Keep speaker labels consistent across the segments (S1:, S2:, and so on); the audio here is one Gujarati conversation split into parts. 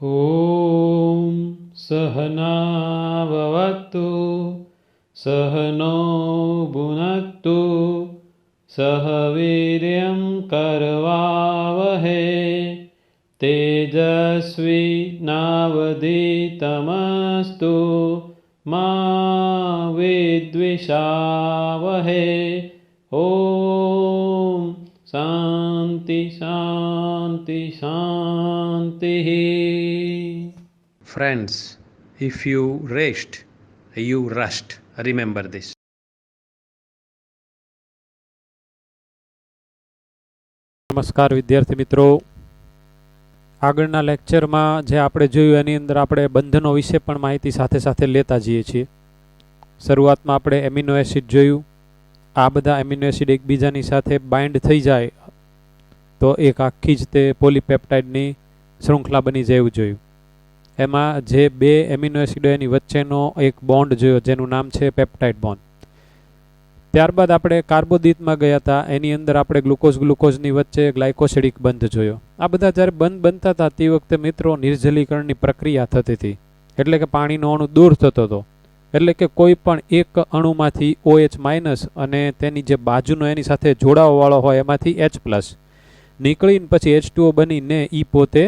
S1: ॐ सहनाववतु सहनो भुनक्तु सह वीर्यं करवावहै तेजस्विनावधीतमस्तु मा विद्विषावहै। ॐ शांति शांति शांति।
S2: Friends, if you rest, you rust. Remember this.
S3: નમસ્કાર વિદ્યાર્થી મિત્રો, આગળના લેક્ચરમાં જે આપણે જોયું એની અંદર આપણે બંધનો વિશે પણ માહિતી સાથે સાથે લેતા જઈએ છીએ. શરૂઆતમાં આપણે એમિનો એસિડ જોયું. આ બધા એમિનો એસિડ એકબીજાની સાથે બાઇન્ડ થઈ જાય તો એક આખી જ તે પોલીપેપ્ટાઇડની શૃંખલા બની જાય એવું જોયું. એમાં જે બે એમિનો એસિડો એની વચ્ચેનો એક બોન્ડ જોયો જેનું નામ છે પેપ્ટાઇડ બોન્ડ. ત્યારબાદ આપણે કાર્બોદિતમાં ગયા હતા, એની અંદર આપણે ગ્લુકોઝની વચ્ચે ગ્લાયકોસિડિક બંધ જોયો. આ બધા જ્યારે બંધ બનતા હતા તે વખતે મિત્રો નિર્જલીકરણની પ્રક્રિયા થતી હતી, એટલે કે પાણીનો અણુ દૂર થતો હતો. એટલે કે કોઈ પણ એક અણુમાંથી OH માઇનસ અને તેની જે બાજુનો એની સાથે જોડાવાવાળો હોય એમાંથી H પ્લસ નીકળીને પછી H2O બનીને એ પોતે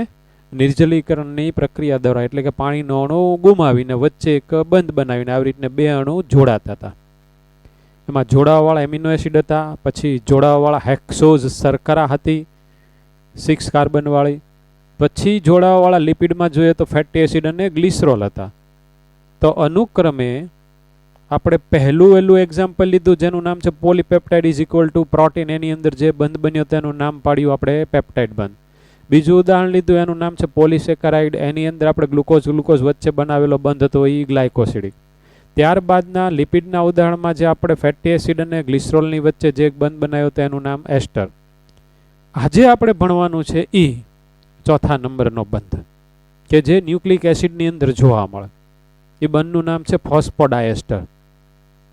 S3: નિર્જલીકરણની પ્રક્રિયા દ્વારા એટલે કે પાણીનો અણુ ગુમાવીને વચ્ચે એક બંધ બનાવીને આવી રીતને બે અણુ જોડાતા હતા. એમાં જોડાવાવાળા એમિનો એસિડ હતા, પછી જોડાવાવાળા હેક્સોઝ શર્કરા હતી 6 કાર્બનવાળી, પછી જોડાવાવાળા લિપિડમાં જોઈએ તો ફેટી એસિડ અને ગ્લિસરોલ હતા. તો અનુક્રમે આપણે પહેલું એક્ઝામ્પલ લીધું જેનું નામ છે polypeptide is equal to protein. એની અંદર જે બંધ બન્યો તેનું નામ પાડ્યું આપણે પેપ્ટાઇડ બંધ. બીજું ઉદાહરણ લીધું એનું નામ છે પોલીસેકેરાઇડ. એની અંદર આપણે ગ્લુકોઝ વચ્ચે બનાવેલો બંધ હતો એ ગ્લાયકોસિડિક. ત્યારબાદના લિપિડના ઉદાહરણમાં જે આપણે ફેટી એસિડ અને ગ્લિસરોલની વચ્ચે જે એક બંધ બનાવ્યો તેનું નામ એસ્ટર. આજે આપણે ભણવાનું છે એ ચોથા નંબરનો બંધ કે જે ન્યુક્લિક એસિડની અંદર જોવા મળે. એ બંધનું નામ છે ફોસ્ફોડાયએસ્ટર.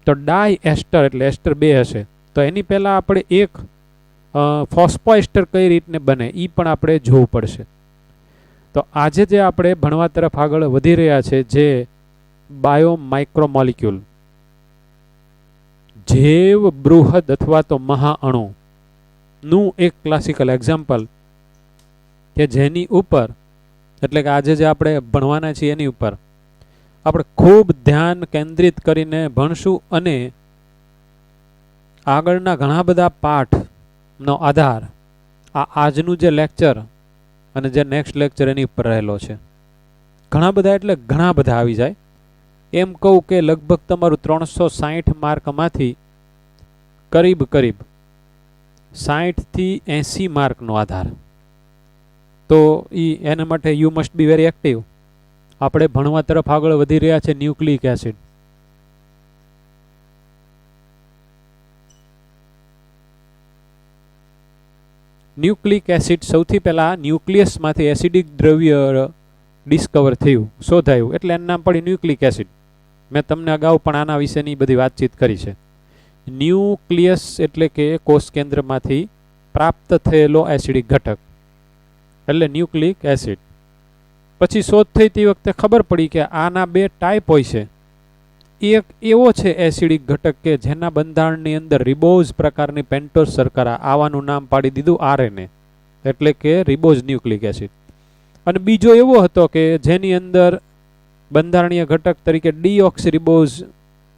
S3: તો ડાયએસ્ટર એટલે એસ્ટર બે હશે, તો એની પહેલાં આપણે એક ફોસ્ફોએસ્ટર કઈ રીતને બને એ પણ આપણે જોવું પડશે. તો આજે જે આપણે ભણવા તરફ આગળ વધી રહ્યા છે જે બાયો માઇક્રોમોલિક્યુલ જૈવ બૃહદ અથવા તો મહાઅણુનું એક ક્લાસિકલ એક્ઝામ્પલ કે જેની ઉપર એટલે કે આજે જે આપણે ભણવાના છીએ એની ઉપર આપણે ખૂબ ધ્યાન કેન્દ્રિત કરીને ભણશું અને આગળના ઘણા બધા પાઠનો આધાર આજનું જે લેક્ચર અને જે નેક્સ્ટ લેક્ચર એની ઉપર રહેલો છે. ઘણા બધા એટલે ઘણા બધા આવી જાય. એમ કહું કે લગભગ તમારું 360 માર્કમાંથી કરીબ 60 થી 80 માર્કનો આધાર. તો એના માટે you must be very active. આપણે ભણવા તરફ આગળ વધી રહ્યા છે ન્યુક્લિક એસિડ. ન્યુક્લિક એસિડ સૌથી પહેલા ન્યુક્લિયસમાંથી એસિડિક દ્રવ્ય ડિસ્કવર થયું, શોધાયું, એટલે એનું નામ પડ્યું ન્યુક્લિક એસિડ. મેં તમને અગાઉ પણ આના વિશેની બધી વાતચીત કરી છે. ન્યુક્લિયસ એટલે કે કોષ કેન્દ્રમાંથી પ્રાપ્ત થયેલો એસિડિક ઘટક એટલે ન્યુક્લિક એસિડ. પછી શોધ થઈ તે વખતે ખબર પડી કે આના બે ટાઈપ હોય છે. એક એવો છે એસિડિક ઘટક કે જેના બંધારણની અંદર રિબોઝ પ્રકારની પેન્ટોઝ શર્કરા, આવાનું નામ પાડી દીધું RNA એટલે કે રિબોઝ ન્યુક્લિક એસિડ. અને બીજો એવો હતો કે જેની અંદર બંધારણીય ઘટક તરીકે ડીઓક્સીરિબોઝ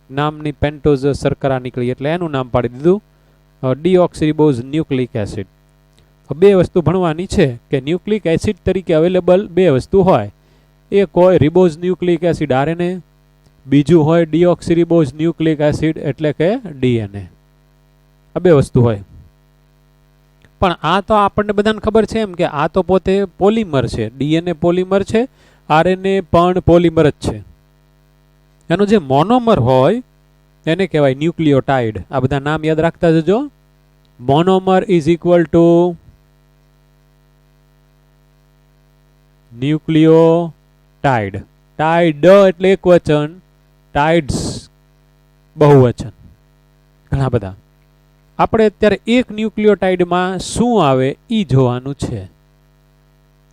S3: નામની પેન્ટોઝ શર્કરા નીકળી એટલે એનું નામ પાડી દીધું ડીઓક્સીરિબોઝ ન્યુક્લિક એસિડ. બે વસ્તુ ભણવાની છે કે ન્યુક્લિક એસિડ તરીકે અવેલેબલ બે વસ્તુ હોય. એક હોય રિબોઝ ન્યુક્લિક એસિડ RNA, બીજું હોય ડીઓક્સીરિબોઝ ન્યુક્લિક એસિડ એટલે કે DNA. આ બે વસ્તુ હોય. પણ આ તો આપણને બધાને ખબર છે એમ કે આ તો પોતે પોલિમર છે. DNA પોલિમર છે, RNA પણ પોલિમર જ છે. એનો જે મોનોમર હોય એને કહેવાય ન્યુક્લિયોટાઇડ. આ બધા નામ યાદ રાખતા જજો. Monomer is equal two nucleotide. Tide એટલે એક વચન, ટાઇડ્સ બહુવચન, ઘણા બધા. આપણે અત્યારે એક ન્યુક્લિયોટાઇડમાં શું આવે એ જોવાનું છે.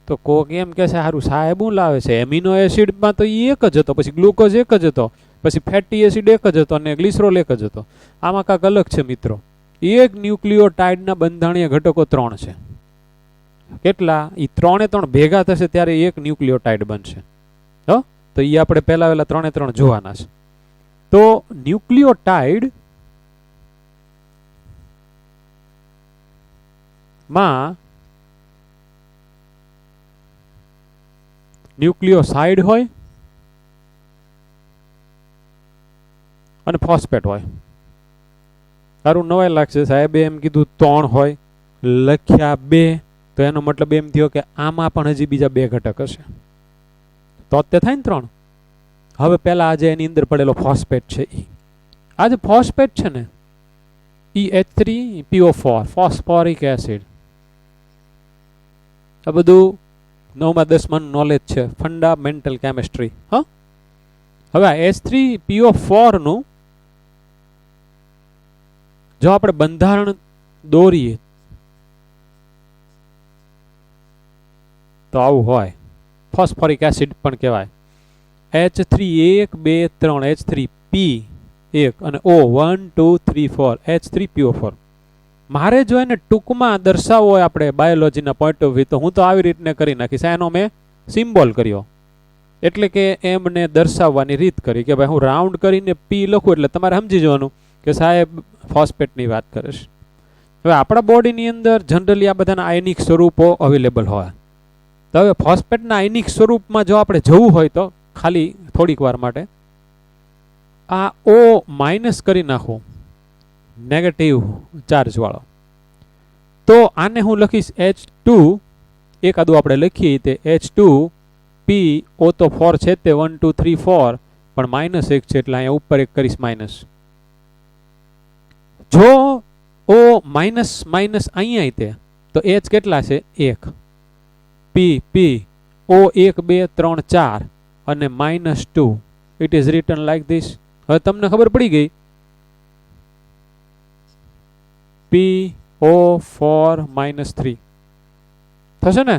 S3: તો કોક એમ કે છે સારું સાહેબ હું લાવે છે, એમિનો એસિડમાં તો એ એક જ હતો, પછી ગ્લુકોઝ એક જ હતો, પછી ફેટી એસિડ એક જ હતો અને ગ્લિસરોલ એક જ હતો. આમાં કાંક અલગ છે મિત્રો. એક ન્યુક્લિયોટાઇડના બંધારણીય ઘટકો 3 છે. કેટલા? એ 3 ભેગા થશે ત્યારે એક ન્યુક્લિયોટાઇડ બનશે. તો એ આપણે પહેલા 3 જોવાના છે. તો ન્યુક્લિયોટાઇડ માં ન્યુક્લિયોસાઇડ હોય અને ફોસ્ફેટ હોય. તારું નવાઈ લાગશે સાહેબે એમ કીધું 3 હોય, લખ્યા 2, તો એનો મતલબ એમ થયો કે આમાં પણ હજી બીજા 2 ઘટક હશે, તો તે થાય ને 3. હવે પહેલા આજે એની અંદર પડેલો ફોસ્ફેટ છે, આ જે ફોસ્ફેટ છે ને એ H3PO4 ફોસ્ફોરિક એસિડ. આ બધું 9મા 10મા નોલેજ છે, ફંડામેન્ટલ કેમિસ્ટ્રી. હવે આ H3PO4 નું જો આપણે બંધારણ દોરીએ તો આવું હોય. ફોસ્ફોરિક એસિડ પણ કહેવાય. H3 1 2 3 H3P1 અને O 1 2 3 4 H3PO4. મારે જો એને ટૂંકમાં દર્શાવવો હોય આપણે બાયોલોજીના પોઈન્ટ ઓફ વ્યૂ, તો હું તો આવી રીતને કરી નાખીશ. એનો મેં સિમ્બોલ કર્યો, એટલે કે એમને દર્શાવવાની રીત કરી કે ભાઈ હું રાઉન્ડ કરીને P લખું એટલે તમારે સમજી જવાનું કે સાહેબ ફોસ્ફેટની વાત કરે છે. હવે આપણા બોડીની અંદર જનરલી આ બધાના આયનિક સ્વરૂપો અવેલેબલ હોય. તો હવે ફોસ્ફેટના આયનિક સ્વરૂપમાં જો આપણે જવું હોય તો ખાલી થોડીક વાર માટે આ O માઇનસ કરી નાખું, નેગેટિવ ચાર્જ વાળો. તો આને હું લખીશ H2, એકાદું આપણે લખીએ તે H2PO તો 4 છે તે 1 2 3 4 પણ -1 છે એટલે અહીંયા ઉપર 1 કરીશ માઇનસ. જો O માઇનસ માઇનસ અહીંયા તે તો H કેટલા છે? 1. P O 1 2 3 4 અને -2. It is return like this. હવે તમને ખબર પડી ગઈ. PO4 -3 થશે ને?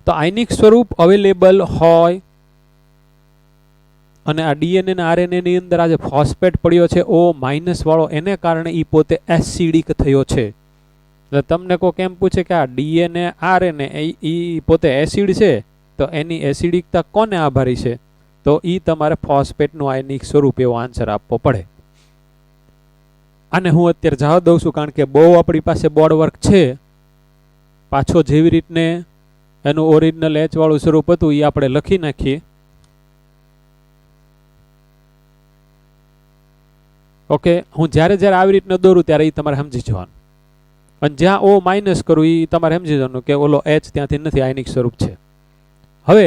S3: તો આયનિક સ્વરૂપ અવેલેબલ હોય અને આ ડીએનએ અને આરએનએ ની અંદર આ જે ફોસ્ફેટ પડ્યો છે O માઇનસ વાળો, એને કારણે ઈ પોતે એસિડિક થયો છે. એટલે તમને કોઈ કેમ પૂછે કે આ ડીએનએ આરએનએ ઈ પોતે એસિડ છે, તો એની એસિડિકતા કોને આભારી છે? તો ઈ તમારે ફોસ્ફેટનું આયનિક સ્વરૂપ એવો આન્સર આપવો પડે. આને હું અત્યારે જવા દઉં છું કારણ કે બહુ આપણી પાસે બોર્ડ વર્ક છે. પાછો જેવી રીતને એનું ઓરિજિનલ H વાળું સ્વરૂપ હતું એ આપણે લખી નાખીએ. ઓકે, હું જ્યારે આવી રીતના દોરું ત્યારે એ તમારે સમજી જવાનું, અને જ્યાં O માઇનસ કરું એ તમારે સમજી જવાનું કે ઓલો H ત્યાંથી નથી, આયનિક સ્વરૂપ છે. હવે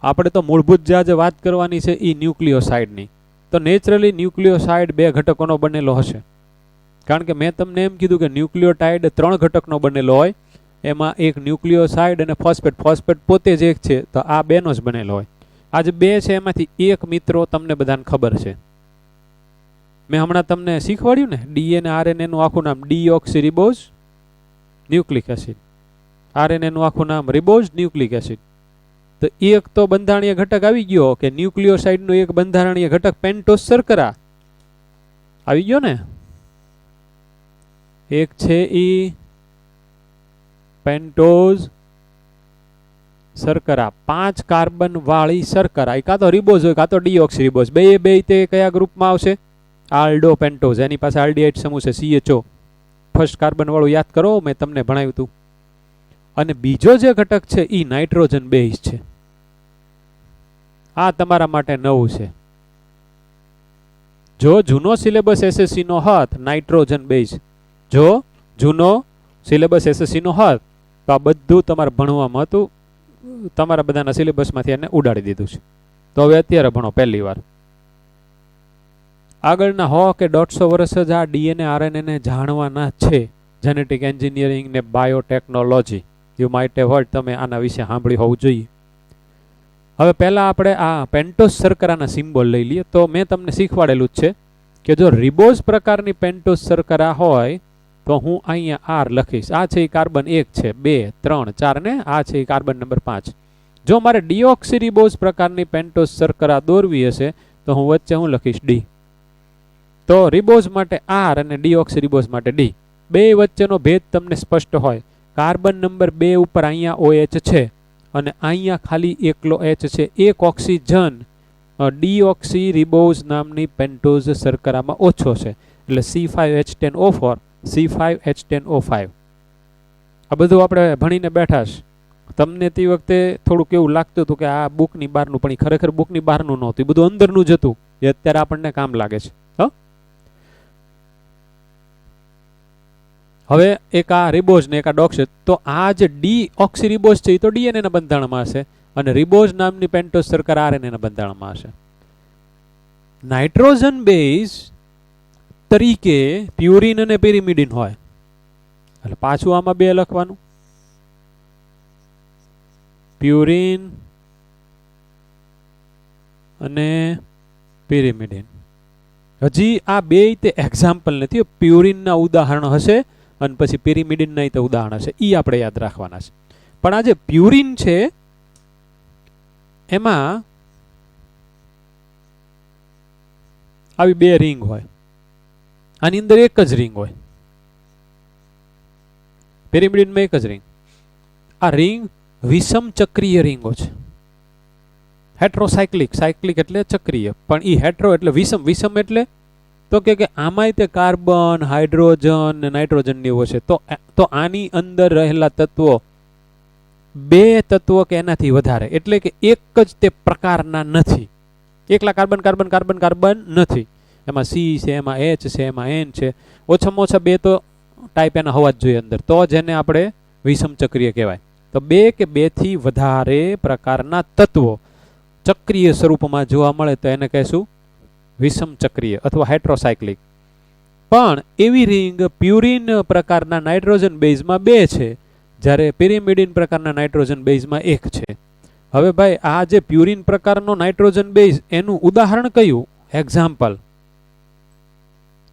S3: આપણે તો મૂળભૂત જે આજે વાત કરવાની છે એ ન્યુક્લિયોસાઇડની. તો નેચરલી ન્યુક્લિયોસાઇડ 2 ઘટકોનો બનેલો હશે, કારણ કે મેં તમને એમ કીધું કે ન્યુક્લિયોટાઇડ 3 ઘટકનો બનેલો હોય, એમાં એક ન્યુક્લિયોસાઇડ અને ફોસ્ફેટ. ફોસ્ફેટ પોતે જ એક છે, તો આ 2નો જ બનેલો હોય. આ જે 2 છે એમાંથી એક મિત્રો તમને બધાને ખબર છે, મેં હમણાં તમને શીખવાડ્યું ને, ડીએનએ આરએનએ નું આખું નામ ડીઓક્સીરિબોઝ ન્યુક્લિક એસિડ, આરએનએ નું આખું નામ રિબોઝ ન્યુક્લિક એસિડ. તો એક તો બંધારણીય ઘટક આવી ગયો કે ન્યુક્લિયોસાઇડ નું એક બંધારણીય ઘટક પેન્ટોઝ શર્કરા આવી ગયો ને. એક છે ઈ પેન્ટોઝ શર્કરા, 5 કાર્બન વાળી શર્કરા. કાં તો રિબોઝ હોય કાં તો ડીઓક્સીરિબોઝ. બે તે કયા ગ્રુપમાં આવશે? આલ્ડો પેન્ટોઝ. એની પાસે આલ્ડીહાઇડ સમૂહ છે CHO, ફર્સ્ટ કાર્બન વાળું યાદ કરો, મેં તમને ભણાવ્યું હતું. અને બીજો જે ઘટક છે એ નાઇટ્રોજન બેઝ છે. આ તમારા માટે નવું છે. જો જૂનો સિલેબસ SSC નો હોત નાઇટ્રોજન બેઝ, જો જૂનો સિલેબસ SSC નો હોત તો આ બધું તમારે ભણવામાં હતું, તમારા બધાના સિલેબસમાંથી એને ઉડાડી દીધું છે. તો હવે અત્યારે ભણો પહેલી વાર. આગળના 100 કે 150 વર્ષ જ આ ડીએનએ આરએનએ ને જાણવાના છે. જેનેટિક એન્જિનિયરિંગ ને biotechnology, you might have heard, તમે આના વિશે સાંભળ્યું હોવું જોઈએ. હવે પહેલા આપણે આ પેન્ટોઝ શર્કરાના સિમ્બોલ લઈ લઈએ. તો મેં તમને શીખવાડેલું જ છે કે જો રિબોઝ પ્રકારની પેન્ટોઝ શર્કરા હોય તો હું અહીંયા R લખીશ. આ છે એ કાર્બન 1 છે, 2, 3, 4 ને આ છે એ કાર્બન નંબર 5. જો મારે ડીઓક્સીરીબોઝ પ્રકારની પેન્ટોઝ શર્કરા દોરવી હશે તો હું વચ્ચે હું લખીશ D. તો રિબોઝ માટે R અને ડીઓક્સીરીબોઝ માટે D. બે વચ્ચેનો ભેદ તમને સ્પષ્ટ હોય. કાર્બન નંબર 2 ઉપર અહીંયા OH છે અને અહીંયા ખાલી એકલો H છે. એક ઓક્સિજન ડીઓક્સીરીબોઝ નામની પેન્ટોઝ શર્કરામાં ઓછો છે, એટલે C5H10O4, C5H10O5. આ બધું આપણે ભણીને બેઠા છે. તમને તે વખતે થોડુંક એવું લાગતું હતું કે આ બુકની બહારનું, પણ ખરેખર બુકની બહારનું નહોતું, એ બધું અંદરનું જ હતું. એ અત્યારે આપણને કામ લાગે છે. હવે એક આ રિબોઝ ને એક આ ડોક્સ. તો આ જે ડીઓક્સીરીબોઝ છે એ તો DNA ના બંધારણમાં હશે અને રિબોઝ નામની પેન્ટોઝ શર્કરા RNA ના બંધારણમાં હશે. નાઇટ્રોજન બેઝ તરીકે પ્યુરિન અને પેરિમિડિન હોય, એટલે પાછું આમાં 2 લખવાનું. પ્યુરિન અને પેરિમિડિન. હજી આ બે તે એક્ઝામ્પલ નથી, પ્યુરિનના ઉદાહરણ હશે અને પછી પેરિમિડિનના તે ઉદાહરણ હશે, એ આપણે યાદ રાખવાના છે. પણ આ જે પ્યુરિન છે એમાં આવી 2 રિંગ હોય, આની અંદર એક જ રિંગ હોય. પેરિમિડિનમાં એક જ રિંગ. આ રિંગ વિષમ ચક્રીય રિંગો છે. હેટ્રોસાયક્લિક, સાયક્લિક એટલે ચક્રીય, પણ એ હેટ્રો એટલે વિષમ. વિષમ એટલે તો કે આમાંય તે કાર્બન, હાઇડ્રોજન ને નાઇટ્રોજન ને એવો છે. તો આની અંદર રહેલા તત્વો 2 તત્વો કે એનાથી વધારે, એટલે કે એક જ તે પ્રકારના નથી. એકલા કાર્બન કાર્બન કાર્બન કાર્બન નથી. એમાં C છે, એમાં H છે, એમાં N છે. ઓછામાં ઓછા 2 તો ટાઈપ એના હોવા જ જોઈએ અંદર, તો જેને આપણે વિષમ ચક્રીય કહેવાય. તો 2 કે 2 થી વધારે પ્રકારના તત્વો ચક્રીય સ્વરૂપમાં જોવા મળે તો એને કહેશું વિષમ ચક્રીય અથવા હેટ્રોસાયક્લિક. પણ એવી રિંગ પ્યુરિન પ્રકારના નાઇટ્રોજન બેઝમાં 2 છે, જ્યારે પેરિમિડિન પ્રકારના નાઇટ્રોજન બેઝમાં 1 છે. હવે ભાઈ આ જે પ્યુરિન પ્રકારનો નાઇટ્રોજન બેઝ, એનું ઉદાહરણ કયું? એક્ઝામ્પલ,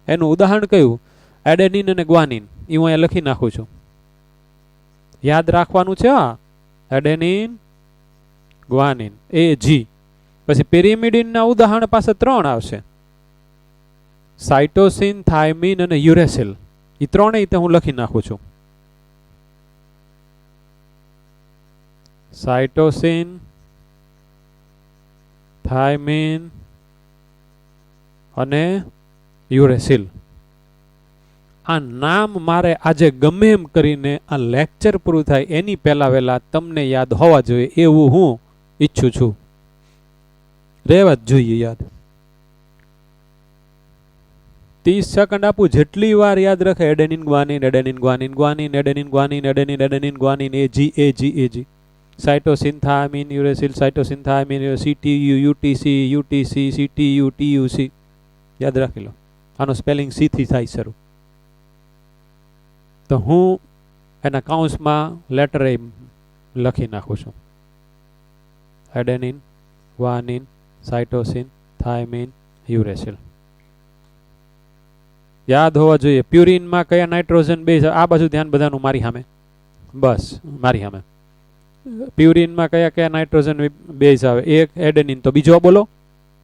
S3: એનું ઉદાહરણ કયું? એડેનિન અને ગ્વાનિન. એ હું અહીંયા લખી નાખું છું, યાદ રાખવાનું છે. Adenine, guanine, AG. પછી પેરિમિડિનના ઉદાહરણ પાસે 3 આવશે: સાઇટોસિન, થાઇમિન અને યુરેસિલ. એ 3 હું લખી નાખું છું. સાઇટોસિન, થાઇમિન અને યુરેસિલ. આ નામ મારે આજે ગમે એમ કરીને આ લેક્ચર પૂરું થાય એની પહેલા તમને યાદ હોવા જોઈએ એવું હું ઈચ્છું છું. રહેવા જ જોઈએ યાદ. 30 સેકન્ડ આપું, જેટલી વાર યાદ રાખે. Adenine, guanine, adenine, guanine, guanine, adenine, guanine, adenine, adenine, guanine, AG, AG, AG. Cytosine, thymine, uracil, cytosine, thiamine, CTU, UTC, UTC, CTU, TUC. યાદ રાખી લો. આનો સ્પેલિંગ C થી થાય શરૂ. તો હું એના કાઉન્સમાં લેટર A લખી નાખું છું. Adenine, guanine, cytosine, thymine, uracil. યાદ હોવા જોઈએ. પ્યુરિનમાં કયા નાઇટ્રોજન બેઝ? આ બાજુ ધ્યાન બધાનું મારી સામે, બસ મારી સામે. પ્યુરિનમાં કયા કયા નાઇટ્રોજન બેઝ આવે? એક એડેનિન, તો બીજો બોલો.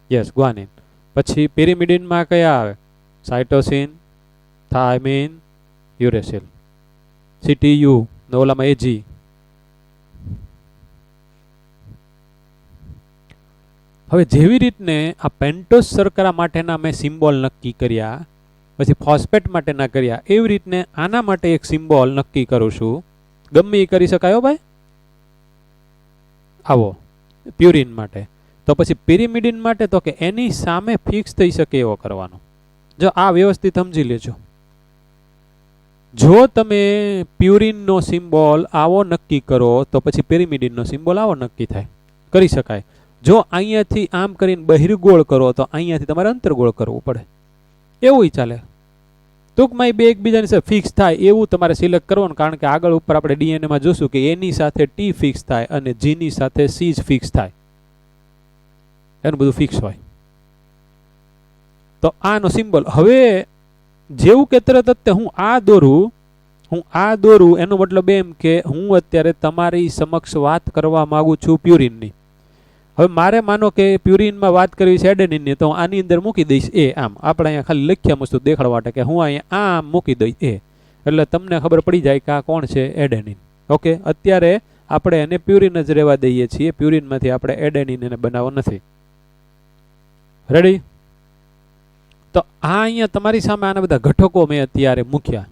S3: Yes, guanine. પછી પેરિમિડિનમાં કયા આવે? Cytosine, thymine, uracil. CTU ને ઓલામાં AG. હવે જેવી રીતને આ પેન્ટોઝ શર્કરા માટેના મેં સિમ્બોલ નક્કી કર્યા, પછી ફોસ્ફેટ માટેના કર્યા, એવી રીતને આના માટે એક સિમ્બોલ નક્કી કરું છું. ગમે એ કરી શકાય ભાઈ. આવો પ્યુરિન માટે. તો પછી પેરિમિડિન માટે તો કે એની સામે ફિક્સ થઈ શકે એવો કરવાનો. જો આ વ્યવસ્થિત સમજી લેજો. જો તમે પ્યુરિનનો સિમ્બોલ આવો નક્કી કરો તો પછી પેરિમિડિનનો સિમ્બોલ આવો નક્કી થાય, કરી શકાય. જો અહીંયાથી આમ કરીને બહિર્ગોળ કરો તો અહીંયાથી તમારે અંતર્ગોળ કરવું પડે, એવું ચાલે. ટૂંકમાં બે એકબીજાની સાથે ફિક્સ થાય એવું તમારે સિલેક્ટ કરવાનું, કારણ કે આગળ ઉપર આપણે ડીએનએમાં જોશું કે એની સાથે ટી ફિક્સ થાય અને જીની સાથે સી જ ફિક્સ થાય, એનું બધું ફિક્સ હોય. તો આનો સિમ્બોલ હવે જેવું કે તરત જ હું આ દોરું એનો મતલબ એમ કે હું અત્યારે તમારી સમક્ષ વાત કરવા માંગુ છું પ્યુરિનની. હવે મારે માનો કે પ્યુરિનમાં વાત કરવી છે એડેનિનની, તો હું આની અંદર મૂકી દઈશ એ. આમ આપણે અહીંયા ખાલી લખ્યા વસ્તુ દેખાડવા માટે કે હું અહીંયા આમ મૂકી દઈશ એ, એટલે તમને ખબર પડી જાય કે આ કોણ છે, એડેનિન. ઓકે, અત્યારે આપણે એને પ્યુરિન જ રહેવા દઈએ છીએ, પ્યુરિનમાંથી આપણે એડેનિન એને બનાવવો નથી. રેડી? તો આ અહીંયા તમારી સામે આના બધા ઘટકો મેં અત્યારે મૂક્યા.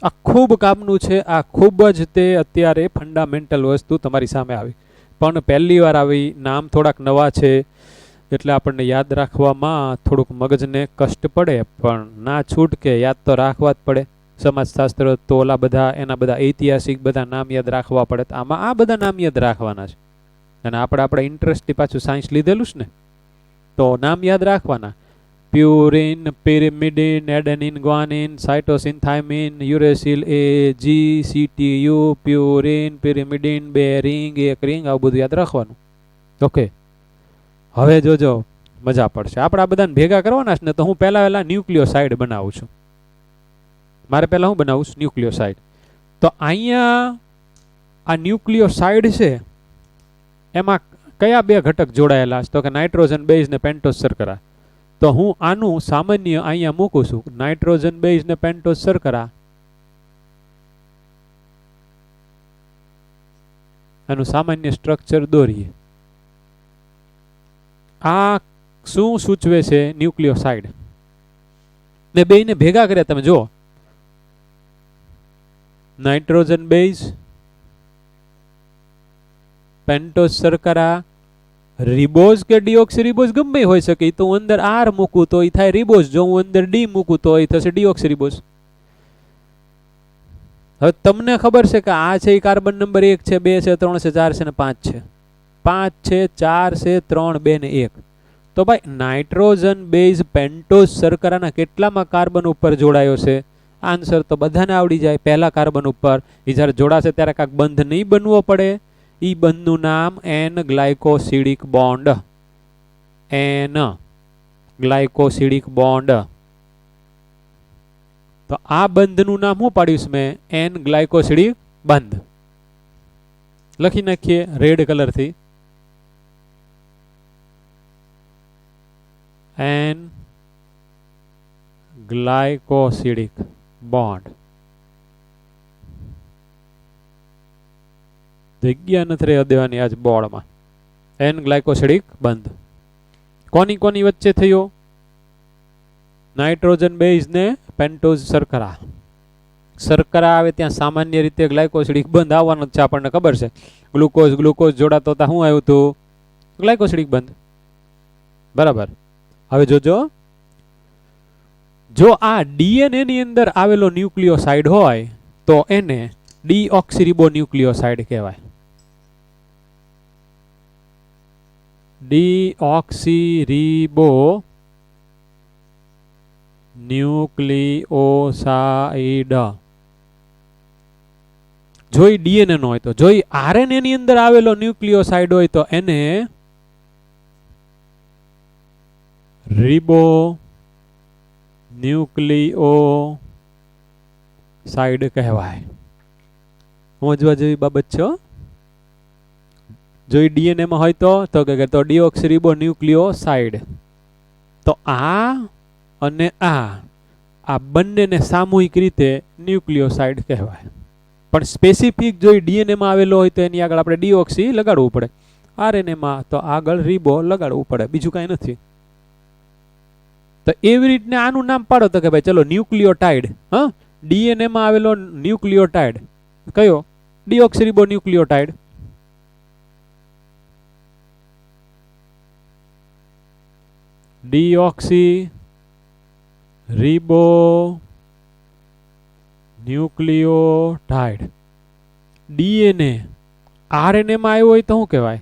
S3: આ ખૂબ કામનું છે, આ ખૂબ જ તે અત્યારે ફંડામેન્ટલ વસ્તુ તમારી સામે આવી, પણ પહેલી વાર આવી, નામ થોડાક નવા છે એટલે આપણને યાદ રાખવામાં થોડુંક મગજને કષ્ટ પડે, પણ ના છૂટકે યાદ તો રાખવા જ પડે. સમાજશાસ્ત્ર તો ઓલા બધા એના બધા ઐતિહાસિક બધા નામ યાદ રાખવા પડે, આમાં આ બધા નામ યાદ રાખવાના છે. અને આપણે ઇન્ટરેસ્ટથી પાછું સાયન્સ લીધેલું છે ને, તો નામ યાદ રાખવાના. Purine, pyrimidine, adenine, guanine, cytosine, thymine, uracil A, G, C T U, purine, pyrimidine, 2 ring, 1 ring, આવું બધું યાદ રાખવાનું. ઓકે, હવે જોજો મજા પડશે. આપણે આ બધાને ભેગા કરવાના છે ને, તો હું પહેલા ન્યુક્લિયોસાઇડ બનાવું છું. મારે પહેલા હું બનાવું છું ન્યુક્લિયોસાઇડ. તો અહીંયા આ ન્યુક્લિયોસાઇડ છે, એમાં કયા 2 ઘટક જોડાયેલા છે? તો કે નાઇટ્રોજન બેઝ ને પેન્ટોઝ શર્કરા. તો હું આનું સામાન્ય અહીંયા મૂકું છું, નાઇટ્રોજન બેઝ ને પેન્ટોઝ શર્કરા. આનું સામાન્ય સ્ટ્રક્ચર દોરીએ. આ શું સૂચવે છે? ન્યુક્લિયોસાઇડ. ને બેયને ભેગા કર્યા તમે જો, નાઇટ્રોજન બેઝ, પેન્ટોઝ શર્કરા, રિબોઝ કે ડિઓક્સીરિબોઝ ગમે હોઈ શકે. તો હું અંદર આર મૂકું તો એ થાય રિબોઝ, જો હું અંદર ડી મૂકું તો એ થશે ડિઓક્સીરિબોઝ. હવે તમને ખબર છે કે આ છે એ કાર્બન નંબર 1 છે, 2 છે, 3 છે, 4 છે ને 5 છે. 5 છે, 4 છે, 3, 2 ને 1. તો ભાઈ નાઇટ્રોજન બેઝ પેન્ટોઝ શર્કરાના કેટલામાં કાર્બન ઉપર જોડાયો છે? આન્સર તો બધાને આવડી જાય, પહેલા કાર્બન ઉપર. એ જ્યારે જોડાશે ત્યારે કાંઈક બંધ નહીં બનવો પડે. ઈ બંધનું નામ N glycosidic bond. N glycosidic bond. તો આ બંધનું નામ શું પાડ્યું મેં? એન ગ્લાયકોસિડિક બંધ. લખી નાખીએ રેડ કલરથી. N glycosidic bond. જગ્યા નથી રહેવા દેવાની આજ બોર્ડમાં. એન ગ્લાયકોસિડિક બંધ કોની કોની વચ્ચે થયો? નાઇટ્રોજન બેઝ ને પેન્ટોઝ શર્કરા. શર્કરા આવે ત્યાં સામાન્ય રીતે ગ્લાયકોસિડિક બંધ આવવાનો છે, આપણને ખબર છે. ગ્લુકોઝ જોડાતો હતા, શું આવ્યું હતું? ગ્લાયકોસિડિક બંધ. બરાબર. હવે જોજો, જો આ ડીએનએ ની અંદર આવેલો ન્યુક્લિયોસાઇડ હોય તો એને ડીઓક્સીરિબો ન્યુક્લિયોસાઇડ કહેવાય. ડીઓક્સીરિબો ન્યુક્લિયોસાઇડ. જો ડીએનએ નો હોય તો, જો આરએનએ ની અંદર આવેલો ન્યુક્લિયોસાઇડ હોય તો એને રિબો ન્યુક્લિયોસાઇડ કહેવાય. સમજવા જેવી બાબત છે. જો ડીએનએ માં હોય તો કે ડીઓક્સીરિબો ન્યુક્લિયોસાઇડ. તો આ અને આ બંનેને સામૂહિક રીતે ન્યુક્લિયોસાઇડ કહેવાય. પણ સ્પેસિફિક જો ડીએનએ માં આવેલો હોય તો એની આગળ આપણે ડીઓક્સી લગાડવું પડે. આરએનએ માં તો આગળ રિબો લગાડવું પડે, બીજું કાંઈ નથી. તો એવી રીતને આનું નામ પાડો તો કે ભાઈ ચલો ન્યુક્લિયોટાઇડ. હા, ડીએનએ માં આવેલો ન્યુક્લિયોટાઇડ કયો? Deoxyribonucleotide. Deoxyribonucleotide. DNA RNA માં આવ્યો હોય તો શું કહેવાય?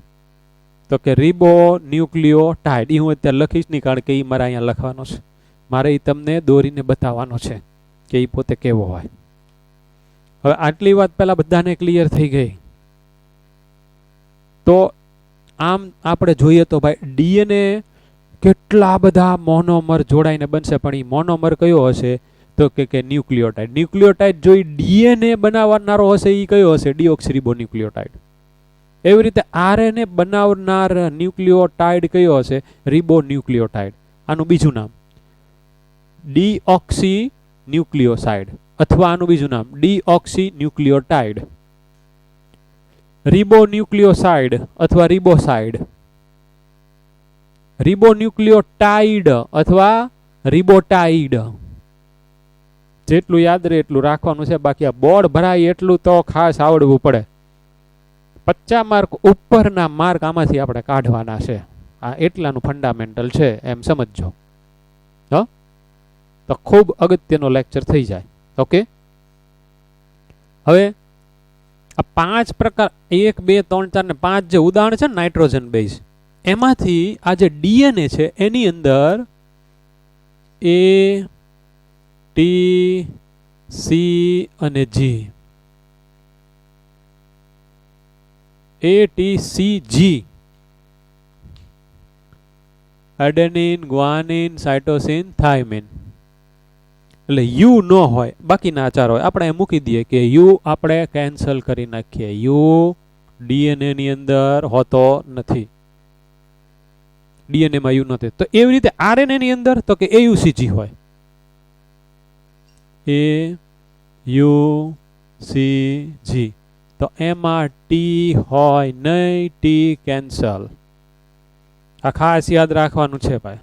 S3: તો કે રિબો ન્યુક્લિયોટાઇડ. એ હું અત્યારે લખીશ નહીં, કારણ કે એ મારે અહીંયા લખવાનો છે. મારે એ તમને દોરીને બતાવવાનો છે કે એ પોતે કેવો હોય. હવે આટલી વાત પહેલા બધાને ક્લિયર થઈ ગઈ. તો આમ આપણે જોઈએ તો ભાઈ ડીએનએ કેટલા બધા મોનોમર જોડાઈને બનશે, પણ એ મોનોમર કયો હશે? તો કે ન્યુક્લિયોટાઇડ. ન્યુક્લિયોટાઇડ જો ડીએનએ બનાવનારો હશે એ કયો હશે? ડીઓક્સીરિબોન્યુક્લિયોટાઇડ. એવી રીતે આરએનએ બનાવનાર ન્યુક્લિયોટાઇડ કયો હશે? રિબોન્યુક્લિયોટાઇડ. આનું બીજું નામ ડીઓક્સી ન્યુક્લિયોસાઇડ, અથવા આનું બીજું નામ ડીઓક્સી ન્યુક્લિયોટાઇડ. રિબોન્યુક્લિયોસાઇડ અથવા રિબોસાઇડ. રિબોન્યુક્લિયોટાઇડ અથવા રિબોટાઇડ. જેટલું યાદ રહે એટલું રાખવાનું છે, બાકી આ બોર્ડ ભરાય એટલું તો ખાસ આવડવું પડે. 50 માર્ક ઉપરના માર્ક આમાંથી આપણે કાઢવાના છે. આ એટલાનું ફંડામેન્ટલ છે એમ સમજજો. તો ખૂબ અગત્યનો લેક્ચર થઈ જાય. ઓકે, હવે આ 5 પ્રકાર 1 2 3 4 ને 5 જે ઉદાહરણ છે ને નાઇટ્રોજન બેઝ, એમાંથી આ જે ડીએનએ છે એની અંદર એ ટી સી અને G, A T C G, adenine, guanine, cytosine, thymine. એટલે યુ ન હોય, બાકીના 4 હોય. આપણે મૂકી દઈએ કે યુ આપણે કેન્સલ કરી નાખીએ. યુ ડીએનએ ની અંદર હોતો નથી, ડીએનએ માં યુ નથી. તો એવી રીતે આરએનએ ની અંદર તો કે એયુસીજી હોય. એ યુ સી જી. તો એમાં ટી હોય નહીં, ટી કેન્સલ. આ ખાસ યાદ રાખવાનું છે ભાઈ.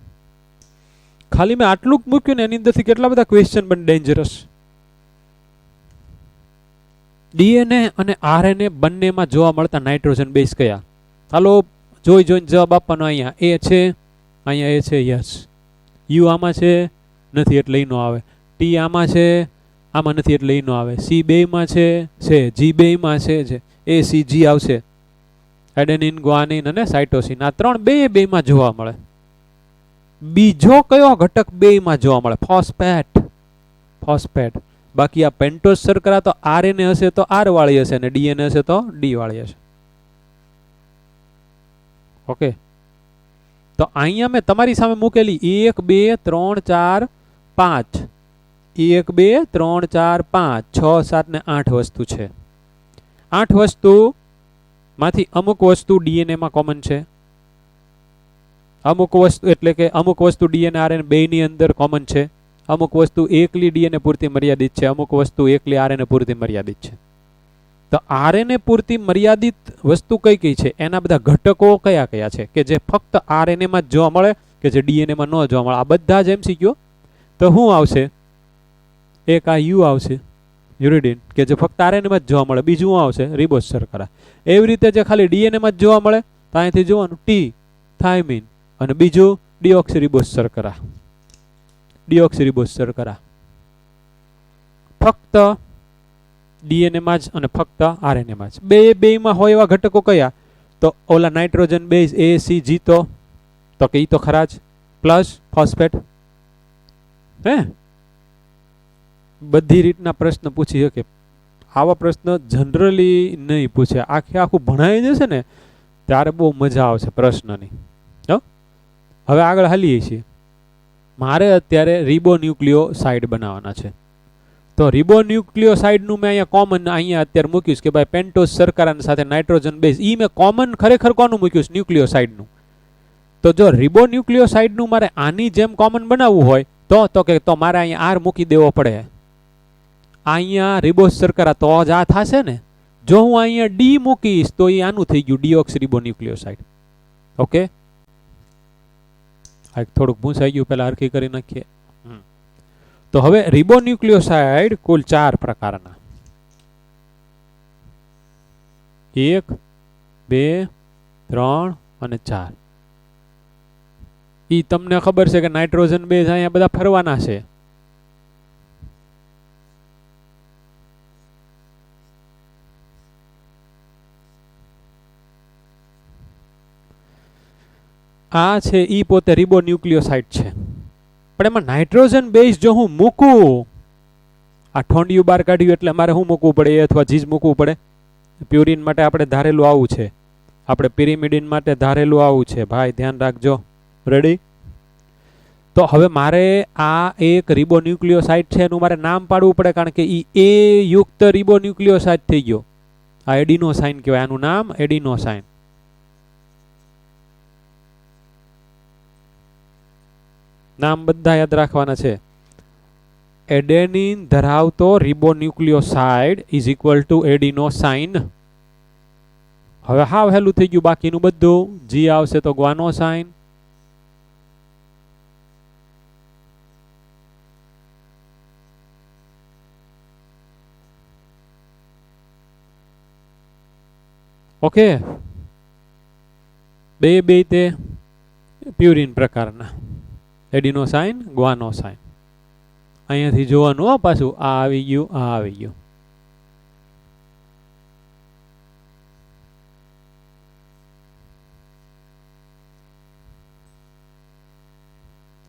S3: ખાલી મેં આટલું જ મૂક્યું ને એની અંદરથી કેટલા બધા ક્વેશ્ચન બને ડેન્જરસ. ડીએનએ અને આરએનએ બંનેમાં જોવા મળતા નાઇટ્રોજન બેઝ કયા? હાલો જોઈને જવાબ આપવાનો. અહીંયા એ છે, અહીંયા એ છે, યસ. યુ આમાં છે, નથી એટલે ઈ નો આવે. ટી આમાં છે, આમાં નથી એટલે ઈ નો આવે. સી બેયમાં છે, જી બેયમાં છે, એ સી જી આવશે. એડેનિન, ગ્વાનિન અને સાઇટોસિન આ 3 બેયમાં જોવા મળે. બીજો કયો ઘટક બેયમાં જોવા મળે? ફોસ્ફેટ. ફોસ્ફેટ. બાકી આ પેન્ટોઝ શર્કરા તો આરએનએ હશે તો આર વાળી હશે, અને ડીએનએ હશે તો ડી વાળી હશે. ઓકે, તો અહીંયા મેં તમારી સામે મૂકેલી 1 2 3 4 5, 1 2 3 4 5 6 7 ને 8 વસ્તુ છે. 8 વસ્તુ માંથી અમુક વસ્તુ ડીએનએ માં કોમન છે, અમુક વસ્તુ એટલે કે અમુક વસ્તુ ડીએનએ આરએનએ બેયની અંદર કોમન છે, અમુક વસ્તુ એકલી ડીએનએ પૂરતી મર્યાદિત છે, અમુક વસ્તુ એકલી આરએનએ પૂરતી મર્યાદિત છે. તો આરએનએ પૂરતી મર્યાદિત વસ્તુ કઈ કઈ છે? એના બધા ઘટકો કયા કયા છે કે જે ફક્ત આરએનએ માં જ જોવા મળે, કે જે ડીએનએ માં ન જોવા મળે? આ બધા જ એમસીક્યુ. તો શું આવશે? એક આ યુ આવશે, યુરિડિન, કે જે ફક્ત આરએનએ માં જ જોવા મળે. બીજું આવશે રિબોઝ શર્કરા. એવી રીતે જે ખાલી ડીએનએ માં જ જોવા મળે તો અહીંથી જોવાનું ટી, થાઇમિન, અને બીજું ડીઓક્સીરિબોઝ શર્કરા. ડીઓક્સીરિબોઝ શર્કરા ફક્ત ડીએનએ માં જ અને ફક્ત આરએનએ માં જ. બેયમાં હોય એવા ઘટકો કયા? તો ઓલા nitrogen base A C G, તો કે ઈ તો ખરા જ, પ્લસ ફોસ્ફેટ. હે, બધી રીતના પ્રશ્ન પૂછી શકે. આવા પ્રશ્ન જનરલી નહીં પૂછે. આખું ભણાઈ જશે ને ત્યારે બહુ મજા આવશે પ્રશ્નની. હવે આગળ હાલીએ છીએ. મારે અત્યારે રિબોન્યુક્લિયોસાઇડ બનાવવાના છે. તો રિબોન્યુક્લિયોસાઇડનું મેં અહીંયા કોમન અહીંયા અત્યારે મૂક્યું કે ભાઈ પેન્ટોઝ શર્કરાની સાથે નાઇટ્રોજન બેઝ. ઈ મેં કોમન ખરેખર કોનું મૂક્યું? ન્યુક્લિયોસાઇડનું. તો જો રિબોન્યુક્લિયોસાઇડનું મારે આની જેમ કોમન બનાવવું હોય તો મારે અહીંયા આર મૂકી દેવો પડે. અહીંયા રિબોઝ શર્કરા તો જ આ થશે ને. જો હું અહીંયા ડી મૂકીશ તો એ આનું થઈ ગયું ડીઓક્સીરિબોન્યુક્લિયોસાઇડ. ઓકે, આ થોડુંક ભૂંસાઈ ગયું, પહેલા હરખી કરી નાખીએ. તો હવે રિબોન્યુક્લિયોસાઇડ કુલ 4 પ્રકારના: 1 2 3 અને 4. ઈ તમને ખબર છે કે નાઇટ્રોજન બેઝ અહીંયા બધા ફરવાના છે. આ છે ઈ પોતે રિબોન્યુક્લિયોસાઇડ છે. પણ એમાં નાઇટ્રોજન બેઝ જો હું મૂકું, આ ઠોંડિયું બહાર કાઢ્યું એટલે મારે શું મૂકવું પડે? એ અથવા જીજ મૂકવું પડે. પ્યુરિન માટે આપણે ધારેલું આવું છે, આપણે પિરિમિડિન માટે ધારેલું આવું છે. ભાઈ ધ્યાન રાખજો. રેડી? તો હવે મારે આ એક રિબોન્યુક્લિયોસાઇડ છે એનું મારે નામ પાડવું પડે, કારણ કે એ યુક્ત રિબોન્યુક્લિયોસાઇડ થઈ ગયો. આ એડિનોસાઇન કહેવાય, આનું નામ એડિનોસાઇન. નામ બધા યાદ રાખવાના છે. એડેનિન ધરાવતો રિબોન્યુક્લિયોસાઇડ ઇઝ ઇક્વલ ટુ એડિનોસાઇન. હવે હાવ હેલું થઈ ગયું, બાકીનું બધું. જી આવશે તો ગ્વાનોસાઇન. ઓકે, બે તે પ્યુરિન પ્રકારના એડિનોસાઇન, ગ્વાનોસાઇન. અહીંયાથી જોવાનું હો પાછું, આ આવી ગયું, આ આવી ગયું.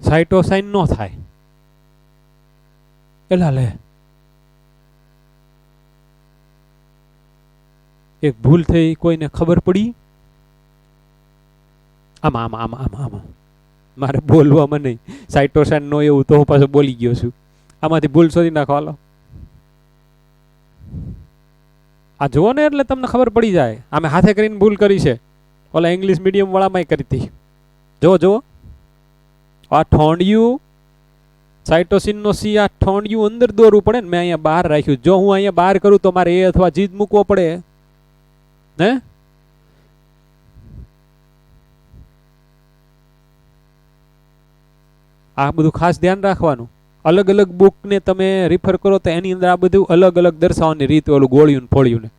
S3: સાઇટોસાઇન નો થાય. એલા લે, એક ભૂલ થઈ, કોઈને ખબર પડી? આમાં આમાં આમાં આમાં આમાં મારે બોલવામાં નહીં. સાઇટોસાઇન નો એવું તો હું પાછો બોલી ગયો છું. આમાંથી ભૂલ શોધી નાખો હાલો. આ જુઓ ને એટલે તમને ખબર પડી જાય. આમે હાથે કરીને ભૂલ કરી છે, ઓલા ઇંગ્લિશ મીડિયમ વાળામાં કરી હતી. જુઓ જુઓ, આ ઠોંડિયું સાઇટોસિન નો સી, આ ઠોંડિયું અંદર દોરવું પડે ને, મેં અહીંયા બહાર રાખ્યું. જો હું અહીંયા બહાર કરું તો મારે એ અથવા જી મૂકવો પડે ને. આ બધું ખાસ ધ્યાન રાખવાનું. અલગ અલગ બુકને તમે રિફર કરો તો એની અંદર આ બધું અલગ અલગ દર્શાવવાની રીત, ઓલું ગોળ્યું ને ફોળ્યું ને.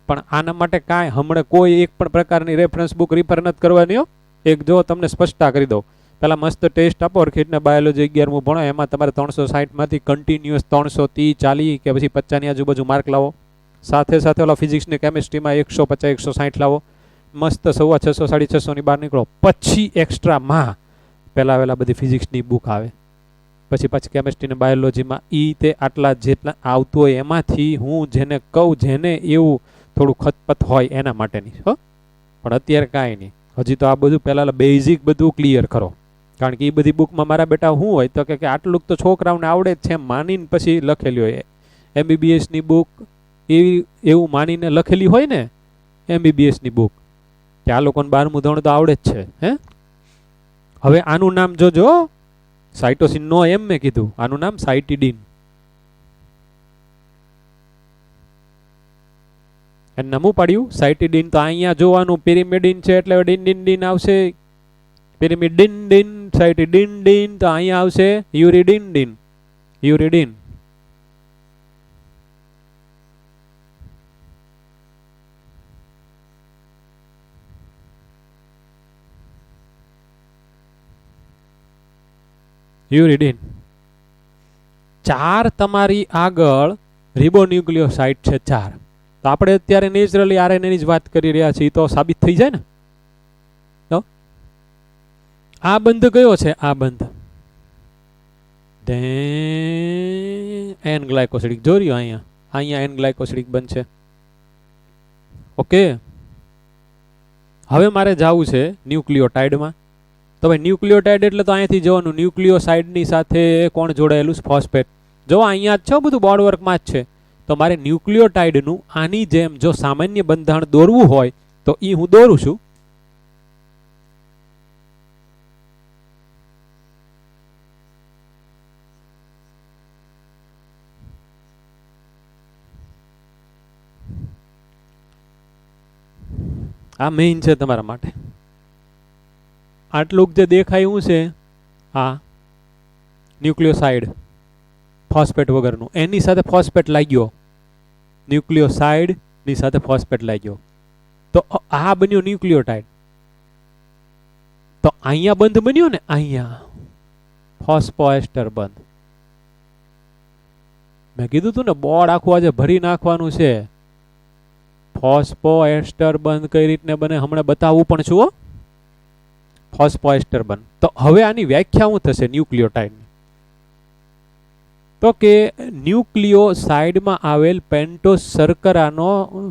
S3: પણ આના માટે કાંઈ હમણાં કોઈ એક પણ પ્રકારની રેફરન્સ બુક રિફર નથી કરવાની હો. એક જો તમને સ્પષ્ટતા કરી દઉં, પહેલાં મસ્ત ટેસ્ટ આપો હરખીટને, બાયોલોજી 11મું ભણો, એમાં તમારે 360માંથી કન્ટિન્યુઅસ 330, 40 કે પછી 50ની આજુબાજુ માર્ક લાવો. સાથે સાથે ઓલા ફિઝિક્સ ને કેમિસ્ટ્રીમાં 150, 160 લાવો. મસ્ત 650, 650ની બહાર નીકળો. પછી એક્સ્ટ્રામાં પહેલાં વહેલા બધી ફિઝિક્સની બુક આવે, પછી પાછી કેમિસ્ટ્રી ને બાયોલોજીમાં તે આટલા જેટલા આવતું હોય એમાંથી હું જેને કહું, જેને એવું થોડું ખતપત હોય એના માટેની હો. પણ અત્યારે કાંઈ નહીં, હજી તો આ બધું પહેલાં બેઝિક બધું ક્લિયર કરો. કારણ કે એ બધી બુકમાં મારા બેટા શું હોય તો કે આટલું તો છોકરાઓને આવડે જ છે માનીને પછી લખેલી હોય. MBBSની બુક એવી એવું માનીને લખેલી હોય ને, MBBSની બુક, કે આ લોકોને 12મું ધોરણ તો આવડે જ છે. હે, હવે આનું નામ જોજો, સાઇટોસિન નો એમ મેં કીધું, આનું નામ સાઇટિડીન. એનું નામું પાડ્યું સાઇટિડીન. તો અહીંયા જોવાનું પિરિમિડિન છે એટલે ડીન ડીન ડીન આવશે. પિરિમિડિન ડીન, સાઇટિડીન ડીન, તો અહીંયા આવશે યુરિડીન ડીન, યુરિડીન. યુરિડીન. 4 તમારી આગળ રિબોન્યુક્લિયોસાઇડ છે, 4. તો આપણે અત્યારે નેચરલી આરએનએની જ વાત કરી રહ્યા છીએ, તો સાબિત થઈ જાય ને. તો આ બંધ કયો છે? આ બંધ એન ગ્લાયકોસિડિક. જો રહ્યો અહીંયા, અહીંયા એન ગ્લાયકોસિડિક બંધ છે. ઓકે, હવે મારે જવું છે ન્યુક્લિયોટાઇડમાં. તો ભાઈ ન્યુક્લિયોટાઇડ એટલે તો અહીંયાથી જોવાનું, ન્યુક્લિયોસાઇડની સાથે કોણ જોડાયેલું? ફોસ્ફેટ. જો અહીંયા જ છે, બધું બોર્ડ વર્કમાં જ છે. તો મારે ન્યુક્લિયોટાઇડનું આની જેમ જો સામાન્ય બંધારણ દોરવું હોય તો એ હું દોરું છું. આ મેઇન છે તમારા માટે. આટલું જે દેખાય શું છે? આ ન્યુક્લિયોસાઇડ ફોસ્ફેટ વગરનું, એની સાથે ફોસ્ફેટ લાગ્યો, ન્યુક્લિયોસાઇડની સાથે ફોસ્ફેટ લાગ્યો, તો આ બન્યો ન્યુક્લિયોટાઇડ. તો અહીંયા બંધ બન્યો ને, અહીંયા ફોસ્ફોએસ્ટર બંધ. મેં કીધું તું ને બોર્ડ આખું આજે ભરી નાખવાનું છે. ફોસ્ફોએસ્ટર બંધ કઈ રીતને બને હમણાં બતાવવું પણ છું. ફોસ્ફોએસ્ટર બંધ. તો હવે આની વ્યાખ્યા શું થશે ન્યુક્લિયોટાઇડની? તો કે ન્યુક્લિયોસાઇડમાં આવેલ પેન્ટોઝ શર્કરાનો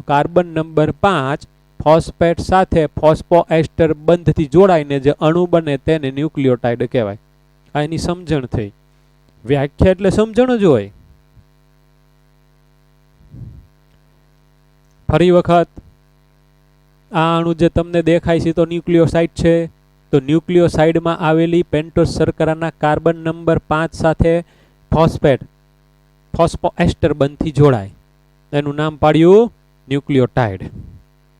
S3: કાર્બન નંબર 5 ફોસ્ફેટ સાથે ફોસ્ફોએસ્ટર બંધથી જોડાઈને જે અણુ બને તેને ન્યુક્લિયોટાઇડ કહેવાય. આ એની સમજણ થઈ. વ્યાખ્યા એટલે સમજણ જ હોય. ફરી વખત આ અણુ જે તમને દેખાય છે તો ન્યુક્લિયોસાઇડ છે. તો ન્યુક્લિયોસાઇડમાં આવેલી પેન્ટોસ શર્કરાના કાર્બન નંબર 5 સાથે ફોસ્ફોએસ્ટર બંધથી જોડાય. એનું નામ પાડ્યું ન્યુક્લિયોટાઇડ.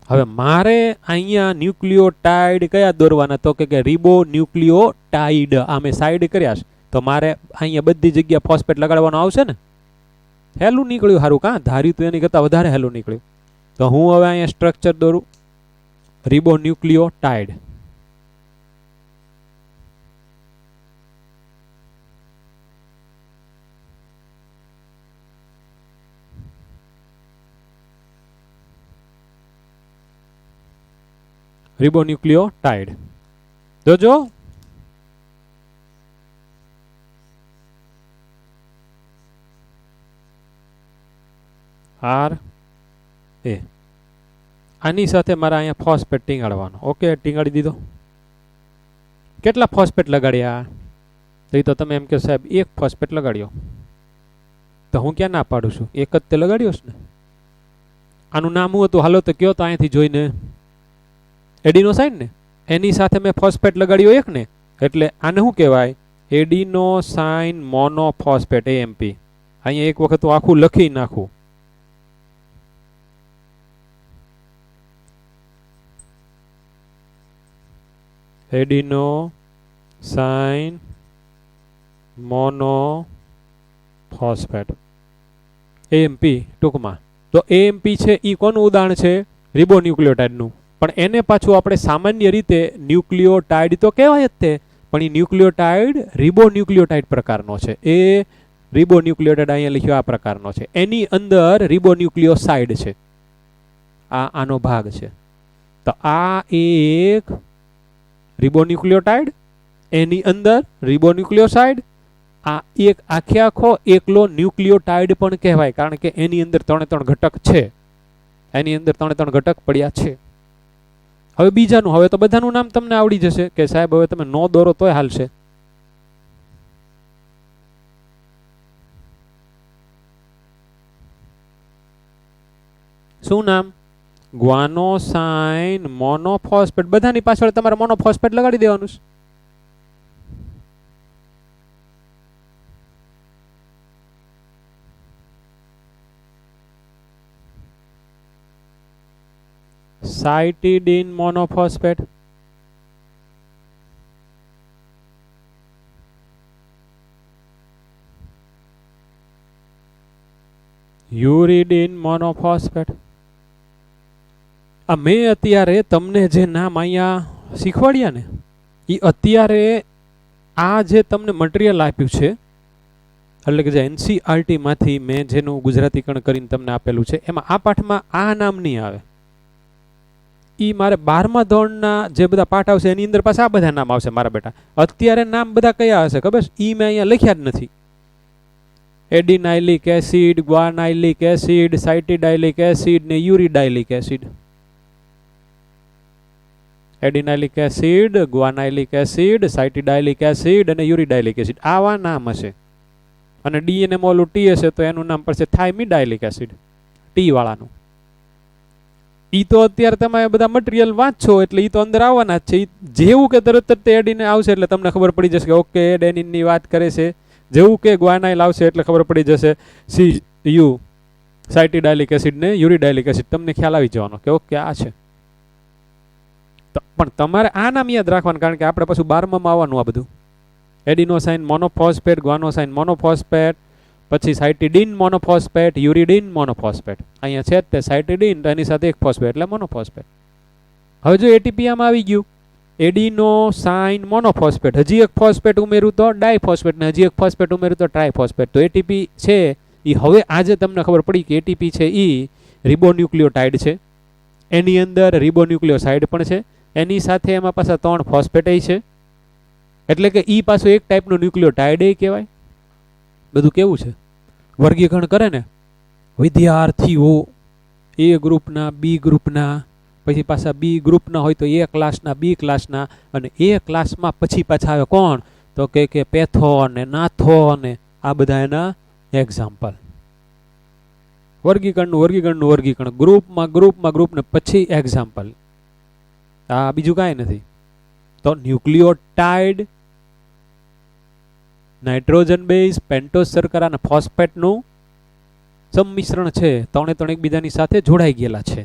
S3: હવે મારે અહીંયા ન્યુક્લિયોટાઇડ કયા દોરવાના? તો કે રિબો ન્યુક્લિયોટાઇડ. આ મેં સાઈડ કર્યા છે. તો મારે અહીંયા બધી જગ્યા ફોસ્ફેટ લગાડવાનું આવશે ને. હેલું નીકળ્યું સારું. કાં ધાર્યું તો એની કરતાં વધારે હેલું નીકળ્યું. તો હું હવે અહીંયા સ્ટ્રક્ચર દોરું. રિબો ન્યુક્લિયોટાઇડ. રિબોન્યુક્લિયોટાઇડ. જોજો આર એ. આની સાથે મારે અહીંયા ફોસ્ફેટ ટીંગાડવાનો. ઓકે, ટીંગાડી દીધો. કેટલા ફોસ્ફેટ લગાડ્યા? તો એ તો તમે એમ કહો સાહેબ એક ફોસ્ફેટ લગાડ્યો. તો હું ક્યાં ના પાડું છું? એક જ તે લગાડ્યો છે ને. આનું નામ શું હતું? હાલો તો કયો તો અહીંથી જોઈને. એડિનોસાઇન ને. એની સાથે મેં ફોસ્ફેટ લગાડ્યો એક ને, એટલે આને શું કહેવાય? Adenosine monophosphate, AMP. અહીંયા એક વખત હું આખું લખી નાખું. એડિનોસાઇન મોનોફોસ્ફેટ, એએમપી ટૂંકમાં. તો એએમપી છે એ કોનું ઉદાહરણ છે? રિબોન્યુક્લિયોટાઇડનું. પણ એને પાછું આપણે સામાન્ય રીતે ન્યુક્લિયોટાઇડ તો કહેવાય જ તે, પણ એ ન્યુક્લિયોટાઇડ રિબોન્યુક્લિયોટાઇડ પ્રકારનો છે. એ રિબોન્યુક્લિયોટાઇડ અહીંયા લખ્યો આ પ્રકારનો છે. એની અંદર રિબોન્યુક્લિયોસાઇડ છે. આનો ભાગ છે. તો આ એક રિબોન્યુક્લિયોટાઇડ, એની અંદર રિબોન્યુક્લિયોસાઇડ. આ એક આખે આખો એકલો ન્યુક્લિયોટાઇડ પણ કહેવાય, કારણ કે એની અંદર 3 ઘટક છે. એની અંદર 3 ઘટક પડ્યા છે. હવે બીજાનું, હવે તો બધાનું નામ તમને આવડી જશે કે સાહેબ હવે તમે નો દોરો તોય હાલશે. શું નામ? ગ્વાનોસાઇન મોનોફોસ્ફેટ. બધાની પાછળ તમારે મોનોફોસ્ફેટ લગાડી દેવાનું છે. સાઇટીડીન મોનોફોસ્ફેટ. યુરિડીન મોનોફોસ્ફેટ. આ મેં અત્યારે તમને જે નામ અહીંયા શીખવાડ્યા ને, એ અત્યારે આ જે તમને મટીરિયલ આપ્યું છે, એટલે કે જે એનસીઆરટી માંથી મેં જેનું ગુજરાતીકરણ કરીને તમને આપેલું છે, એમાં આ પાઠમાં આ નામ નહીં આવે. એ મારે 12મા ધોરણના જે બધા પાઠ આવશે એની અંદર પાછા આ બધા નામ આવશે મારા બેટા. અત્યારે નામ બધા કયા હશે ખબર છે? એ મેં અહીંયા લખ્યા જ નથી. એડિનાઇલિક એસિડ, ગ્વાનાઇલિક એસિડ, સાઇટીડાઇલિક એસિડ ને યુરિડાઇલિક એસિડ. એડિનાઇલિક એસિડ, ગ્વાનાઇલિક એસિડ, સાઇટીડાઇલિક એસિડ અને યુરિડાઇલિક એસિડ, આવા નામ હશે. અને ડીએનએ ઓલું ટી હશે તો એનું નામ પડશે થાઇમિડાઇલિક એસિડ, ટી વાળાનું. ઈ તો અત્યારે તમે બધા મટીરિયલ વાંચશો એટલે ઈ તો અંદર આવવાના જ છે. જેવું કે તરત જ એડીને આવશે એટલે તમને ખબર પડી જશે કે ઓકે એડેનિનની વાત કરે છે. જેવું કે ગ્વાનાઇલ આવશે એટલે ખબર પડી જશે સી યુ સાઇટીડાઇલિક એસિડ ને યુરિડાઇલિક એસિડ. તમને ખ્યાલ આવી જવાનો કે ઓકે આ છે. પણ તમારે આ નામ યાદ રાખવાનું, કારણ કે આપણે પાછું 12માં આવવાનું આ બધું. એડિનોસાઇન મોનોફોસ્ફેટ, ગ્વાનોસાઇન મોનોફોસ્ફેટ, પછી સાઇટીડીન મોનોફોસ્ફેટ, યુરિડીન મોનોફોસ્ફેટ. અહીંયા છે તે સાઇટીડીન, એની સાથે એક ફોસ્ફેટ એટલે મોનોફોસ્ફેટ. હવે જો એટીપી આમાં આવી ગયું, એડિનોસાઇન મોનોફોસ્ફેટ, હજી એક ફોસ્ફેટ ઉમેર્યું તો ડાયફોસ્ફેટ, ને હજી એક ફોસ્ફેટ ઉમેર્યું તો ટ્રાયફોસ્ફેટ. તો એટીપી છે એ હવે આજે તમને ખબર પડી કે એટીપી છે એ રિબોન્યુક્લિયોટાઇડ છે. એની અંદર રિબોન્યુક્લિયોસાઇડ પણ છે. એની સાથે એમાં પાછા 3 ફોસ્ફેટ છે. એટલે કે ઈ પાછું એક ટાઈપનું ન્યુક્લિયોટાઇડ કહેવાય. બધું કેવું છે? વર્ગીકરણ કરે ને વિદ્યાર્થીઓ એ ગ્રુપના, બી ગ્રુપના, પછી પાછા બી ગ્રુપના હોય તો એ ક્લાસના, બી ક્લાસના, અને એ ક્લાસમાં પછી પાછા આવે કોણ? તો કે પેથો અને નાથો અને આ બધા એના એક્ઝામ્પલ. વર્ગીકરણનું વર્ગીકરણ, ગ્રુપ ને પછી એક્ઝામ્પલ. આ બીજું કાંઈ નથી. તો ન્યુક્લિયોટાઇડ, નાઇટ્રોજન બેઝ, પેન્ટોઝ શર્કરા અને ફોસ્ફેટનું સંમિશ્રણ છે. ત્રણ એકબીજાની સાથે જોડાઈ ગયેલા છે.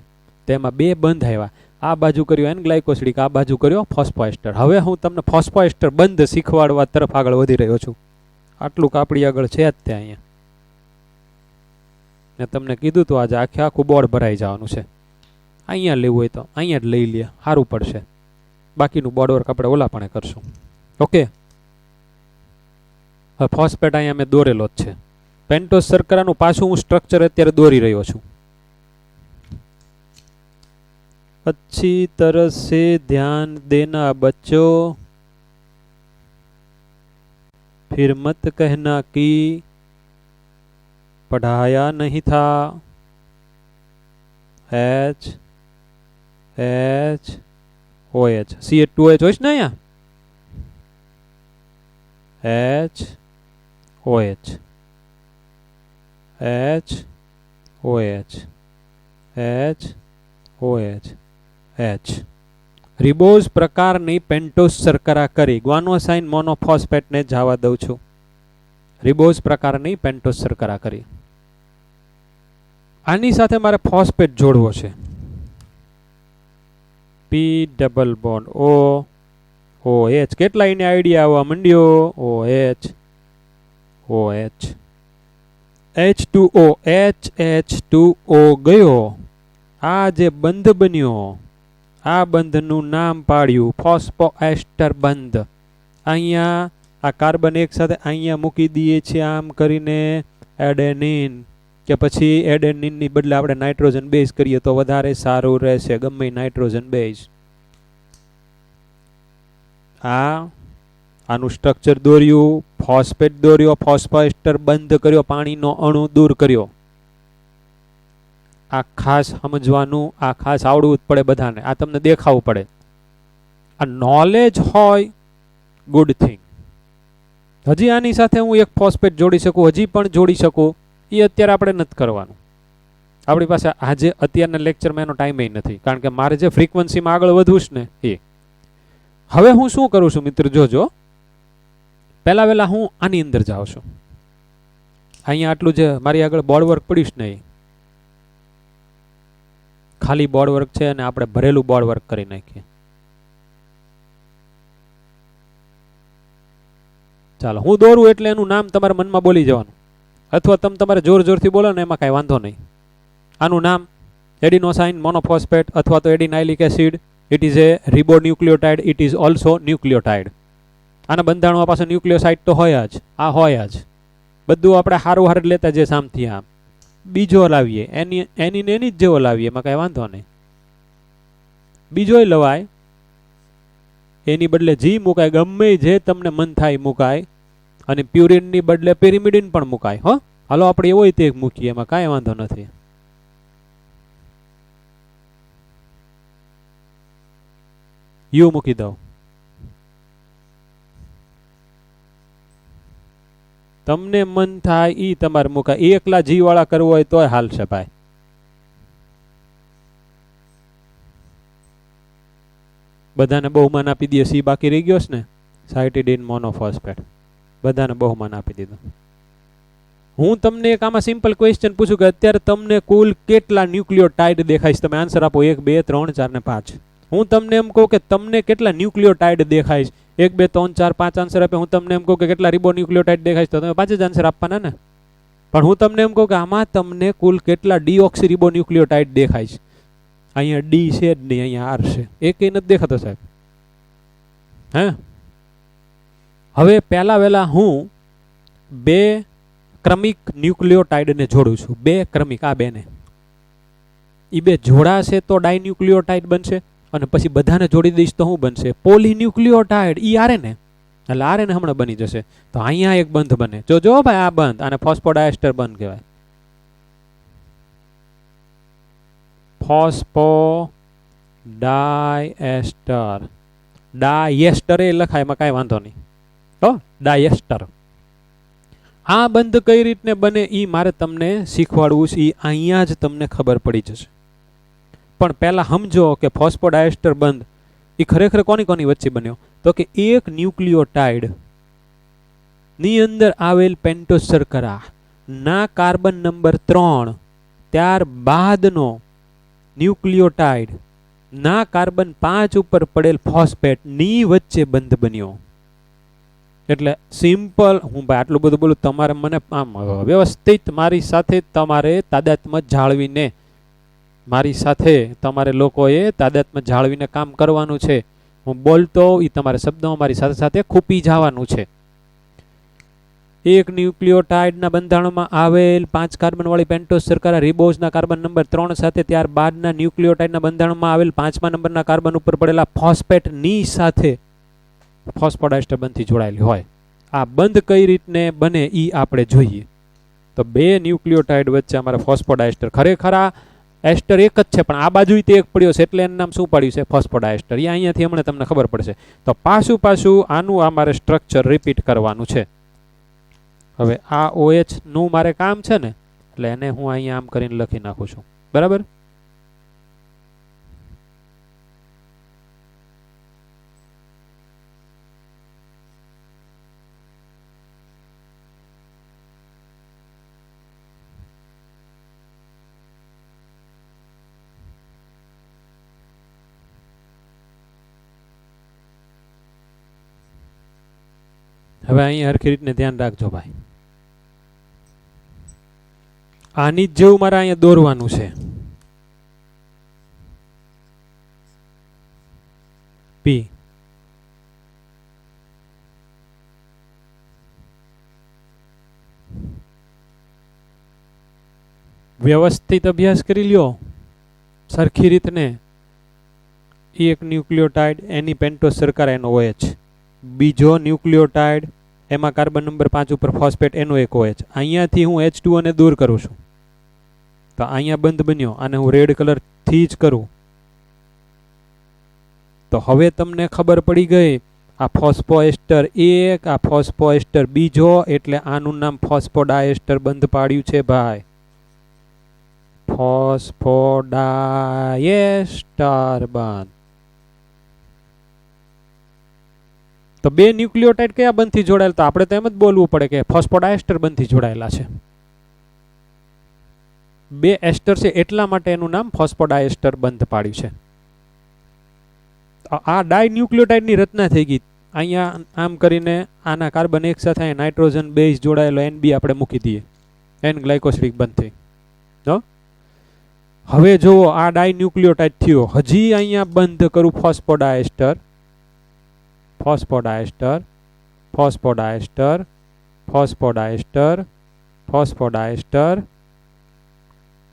S3: તેમાં બે બંધ આવ્યા. આ બાજુ કર્યો એન ગ્લાયકોસિડિક, આ બાજુ કર્યો ફોસ્ફોએસ્ટર. હવે હું તમને ફોસ્ફોએસ્ટર બંધ શીખવાડવા તરફ આગળ વધી રહ્યો છું. આટલું કાપડી આગળ છે જ ત્યાં અહીંયા. મેં તમને કીધું તો આજે આખું બોર્ડ ભરાઈ જવાનું છે. અહીંયા લેવું હોય તો અહીંયા જ લઈ લે, સારું પડશે. બાકીનું બોર્ડ વર્ક આપણે ઓલાપણે કરશું. ઓકે, હવે ફોસ્ફેટ અહીંયા મેં દોરેલો જ છે. પેન્ટોઝ શર્કરાનું પાછું હું સ્ટ્રક્ચર અત્યારે દોરી રહ્યો છું. अच्छी तरह से ध्यान देना बच्चों, फिर मत कहना कि पढ़ाया नहीं था. H H O H CH2H હોય છે ને અહીંયા, H O H H O H H O H H. Ribose પ્રકારની પેન્ટોઝ શર્કરા કરી. ગ્વાનોસાઇન મોનોફોસ્ફેટને જવા દઉં છું. રિબોઝ પ્રકારની પેન્ટોઝ શર્કરા કરી. આની સાથે મારે ફોસ્ફેટ જોડવો છે. P double bond O O H. કેટલા એને આઈડિયા આવવા માંડ્યો? OH OH H2O H2O ગયો. આ જે બંધ બન્યો, આ બંધનું નામ પાડ્યું ફોસ્ફોએસ્ટર બંધ. અહીંયા આ કાર્બન એક સાથે અહીંયા મૂકી દઈએ છીએ આમ કરીને એડેનિન, કે પછી એડેનિનની બદલે આપણે નાઇટ્રોજન બેઝ કરીએ તો વધારે સારું રહેશે. ગમે નાઇટ્રોજન બેઝ. આનું સ્ટ્રક્ચર દોર્યું, ફોસ્ફેટ દોર્યો, ફોસ્ફોએસ્ટર બંધ કર્યો, પાણીનો અણુ દૂર કર્યો. આ ખાસ સમજવાનું, આ ખાસ આવડવું જ પડે બધાને. આ તમને દેખાવું પડે. આ નોલેજ હોય ગુડ થિંગ. હજી આની સાથે હું એક ફોસ્ફેટ જોડી શકું, હજી પણ જોડી શકું. એ અત્યારે આપણે નથી કરવાનું. આપણી પાસે આજે અત્યારના લેક્ચરમાં એનો ટાઈમ નથી, કારણ કે મારે જે ફ્રીક્વન્સીમાં આગળ વધવું છે ને એ. હવે હું શું કરું છું મિત્ર, જોજો. પહેલા હું આની અંદર જાઉં છું. અહીંયા આટલું જે મારી આગળ બોર્ડ વર્ક પડ્યું છે ને, ખાલી બોર્ડ વર્ક છે અને આપણે ભરેલું બોર્ડ વર્ક કરી નાખીએ. ચાલો, હું દોરું એટલે એનું નામ તમારા મનમાં બોલી જવાનું, અથવા તમે તમારે જોરથી બોલો ને એમાં કાંઈ વાંધો નહીં. આનું નામ એડિનોસાઇન મોનોફોસ્ફેટ અથવા તો adenylic acid. It is a ribonucleotide. It is also nucleotide. આના બંધારણમાં પાછો ન્યુક્લિયોસાઇડ તો હોય જ. આ હોય જ. બધું આપણે હારું હાર લેતા જે સામથી આમ બીજો લાવીએ, એની જ જેવો લાવીએ, એમાં કાંઈ વાંધો નહીં. બીજોય લવાય, એની બદલે જી મુકાય, ગમે જે તમને મન થાય મુકાય. અને પ્યુરિનની બદલે પેરિમિડિન પણ મુકાય. હો, હાલો આપણે એવો તે મૂકીએ, એમાં કાંઈ વાંધો નથી. યુ મૂકી દઉં. તમને મન થાય ઈ તમારે મુકાય. એકલા જી વાળા કરવું હોય તોય હાલશે ભાઈ. બધાને બહુમાન આપી દઈએ. સી બાકી રહી ગયો છે ને, સાયટીડીન મોનોફોસ્ફેટ. બધાને બહુમાન આપી દીધું. હું તમને એક આમાં સિમ્પલ ક્વેશ્ચન પૂછું કે અત્યારે તમને કુલ કેટલા ન્યુક્લિયોટાઇડ દેખાય છે? તમે આન્સર આપો 1 2 3 4 ને 5. હું તમને એમ કહું કે તમને કેટલા ન્યુક્લિયોટાઇડ દેખાય છે? 1 2 3 4 5 આન્સર આપે. હું તમને એમ કહું કે કેટલા રિબોન્યુક્લિયોટાઇડ દેખાય છે, તો તમે 5 જ આન્સર આપવાના ને. પણ હું તમને એમ કહું કે આમાં તમને કુલ કેટલા ડીઓક્સી રિબોન્યુક્લિયોટાઇડ દેખાય છે? અહીંયા ડી છે જ નહીં, અહીંયા આર છે. એકેય નથી દેખાતો સાહેબ. હે, હવે પહેલા હું 2 ક્રમિક ન્યુક્લિયોટાઇડને જોડું છું. 2 ક્રમિક, આ 2 ને. એ 2 જોડાશે તો ડાયન્યુક્લિયોટાઇડ બનશે, અને પછી બધાને જોડી દઈશ તો શું બનશે? પોલીન્યુક્લિયોટાઇડ. ઈ આરે ને, એટલે આરે ને હમણાં બની જશે. તો અહીંયા એક બંધ બને. જો ભાઈ, આ બંધ, આને ફોસ્ફોડાયસ્ટર બંધ કહેવાય. ફોસ્ફોડાયસ્ટર. ડાયસ્ટર એ લખાય, એમાં કાંઈ વાંધો નહીં. તો ડાયસ્ટર. આ બંધ કઈ રીતને બને એ મારે તમને શીખવાડવું છે. એ અહીંયા જ તમને ખબર પડી જશે. પણ પહેલા સમજો કે ફોસ્ફોડાયસ્ટર બંધ એ ખરેખર કોની કોની વચ્ચે બન્યો? તો કે એક ન્યુક્લિયોટાઇડ ની અંદર આવેલ પેન્ટોસ શર્કરા ના કાર્બન નંબર 3 ત્યારબાદનો ન્યુક્લિયોટાઇડ ના કાર્બન 5 ઉપર પડેલ ફોસ્ફેટ ની વચ્ચે બંધ બન્યો. એટલે સિમ્પલ, હું ભાઈ આટલું બધું બોલું, તમારે મને આમ વ્યવસ્થિત મારી સાથે તમારે તાદાત્મ્ય જાળવીને, મારી સાથે તમારે લોકોએ તાદાત્મ્ય જાળવીને કામ કરવાનું છે. હું બોલતો એ તમારે શબ્દોમાં મારી સાથે સાથે ખૂપી જવાનું છે. એક ન્યુક્લિયોટાઇડના બંધારણમાં આવેલ 5 કાર્બન વાળી પેન્ટોસ શર્કરા રિબોઝના કાર્બન નંબર 3 સાથે ત્યારબાદના ન્યુક્લિયોટાઇડના બંધારણમાં આવેલ 5મા નંબરના કાર્બન ઉપર પડેલા ફોસ્ફેટની સાથે ફોસ્ફોડાયસ્ટર બંધથી જોડાયેલી હોય. આ બંધ કઈ રીતને બને એ આપણે જોઈએ. તો બે ન્યુક્લિયોટાઇડ વચ્ચે અમારે ફોસ્ફોડાયસ્ટર, ખરેખર આ એસ્ટર એક જ છે પણ આ બાજુ તે એક પડ્યો છે એટલે એનું નામ શું પાડ્યું છે? ફોસ્ફોડાયસ્ટર. એ અહીંયાથી હમણાં તમને ખબર પડશે. તો પાછું આનું અમારે સ્ટ્રક્ચર રિપીટ કરવાનું છે. હવે આ OH નું મારે કામ છે ને, એટલે એને હું અહીંયા આમ કરીને લખી નાખું છું. બરાબર? હવે અહીં હરખી રીતને ધ્યાન રાખજો ભાઈ. આની જ જેવું મારે અહીંયા દોરવાનું છે. P. વ્યવસ્થિત અભ્યાસ કરી લ્યો સરખી રીતને. એક ન્યુક્લિયોટાઇડ, એની પેન્ટોસ શર્કરા, એનો OH. બીજો ન્યુક્લિયોટાઇડ, એમાં કાર્બન નંબર 5 ઉપર ફોસ્ફેટ, એનો એક OH. અહીંયાથી હું H2O ને દૂર કરું છું તો અહીંયા બંધ બન્યો. આને હું રેડ કલર થી જ કરું તો હવે તમને ખબર પડી ગઈ. આ ફોસ્ફોએસ્ટર 1, આ ફોસ્ફોએસ્ટર બીજો, એટલે આનું નામ ફોસ્ફોડાયસ્ટર બંધ પાડ્યું છે ભાઈ. ફોસ્ફોડાયસ્ટર બંધ. તો બે ન્યુક્લિયોટાઇડ કયા બંધથી જોડાયેલા? તો આપણે તો એમ જ બોલવું પડે કે ફોસ્ફોડાયસ્ટર બંધથી જોડાયેલા છે. બે એસ્ટર છે એટલા માટે એનું નામ ફોસ્ફોડાયસ્ટર બંધ પાડ્યું છે. આ ડાયન્યુક્લિયોટાઇડની રચના થઈ ગઈ. અહીંયા આમ કરીને આના કાર્બન એક સાથે અહીંયા નાઇટ્રોજન બેઝ જોડાયેલો NB આપણે મૂકી દઈએ, N ગ્લાયકોસિડિક બંધ થઈ. હવે જુઓ આ ડાયન્યુક્લિયોટાઇડ થયો. હજી અહીંયા બંધ કરું ફોસ્ફોડાયસ્ટર, ફોસ્ફોડાયસ્ટર, ફોસ્ફોડાયસ્ટર, ફોસ્ફોડાયસ્ટર, ફોસ્ફોડાયસ્ટર,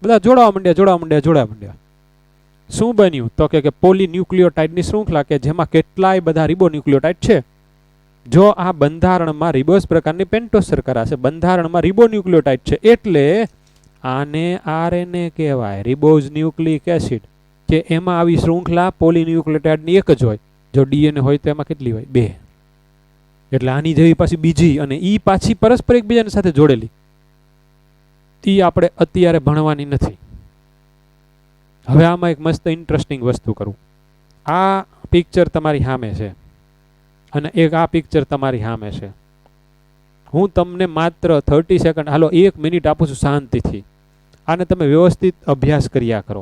S3: બધા જોડાવા માંડ્યા. શું બન્યું? તો કે પોલીન્યુક્લિયોટાઇડની શૃંખલા કે જેમાં કેટલાય બધા રિબોન્યુક્લિયોટાઇડ છે. જો આ બંધારણમાં રિબોઝ પ્રકારની પેન્ટોસ શર્કરા છે, બંધારણમાં રિબોન્યુક્લિયોટાઇડ છે, એટલે આને RNA કહેવાય, રિબોઝ ન્યુક્લિક એસિડ. કે એમાં આવી શૃંખલા પોલીન્યુક્લિયોટાઇડની એક જ હોય. જો DNA હોય તો એમાં કેટલી હોય? 2. એટલે આની જેવી પાછી બીજી, અને ઈ પાછી પરસ્પર એકબીજાની સાથે જોડેલી. ઈ આપણે અત્યારે ભણવાની નથી. હવે આમાં એક મસ્ત ઇન્ટરેસ્ટિંગ વસ્તુ કરું. આ પિક્ચર તમારી સામે છે અને એક આ પિક્ચર તમારી સામે છે. હું તમને માત્ર 30 સેકન્ડ, હાલો 1 મિનિટ આપું છું શાંતિથી. આને તમે વ્યવસ્થિત અભ્યાસ કર્યા કરો.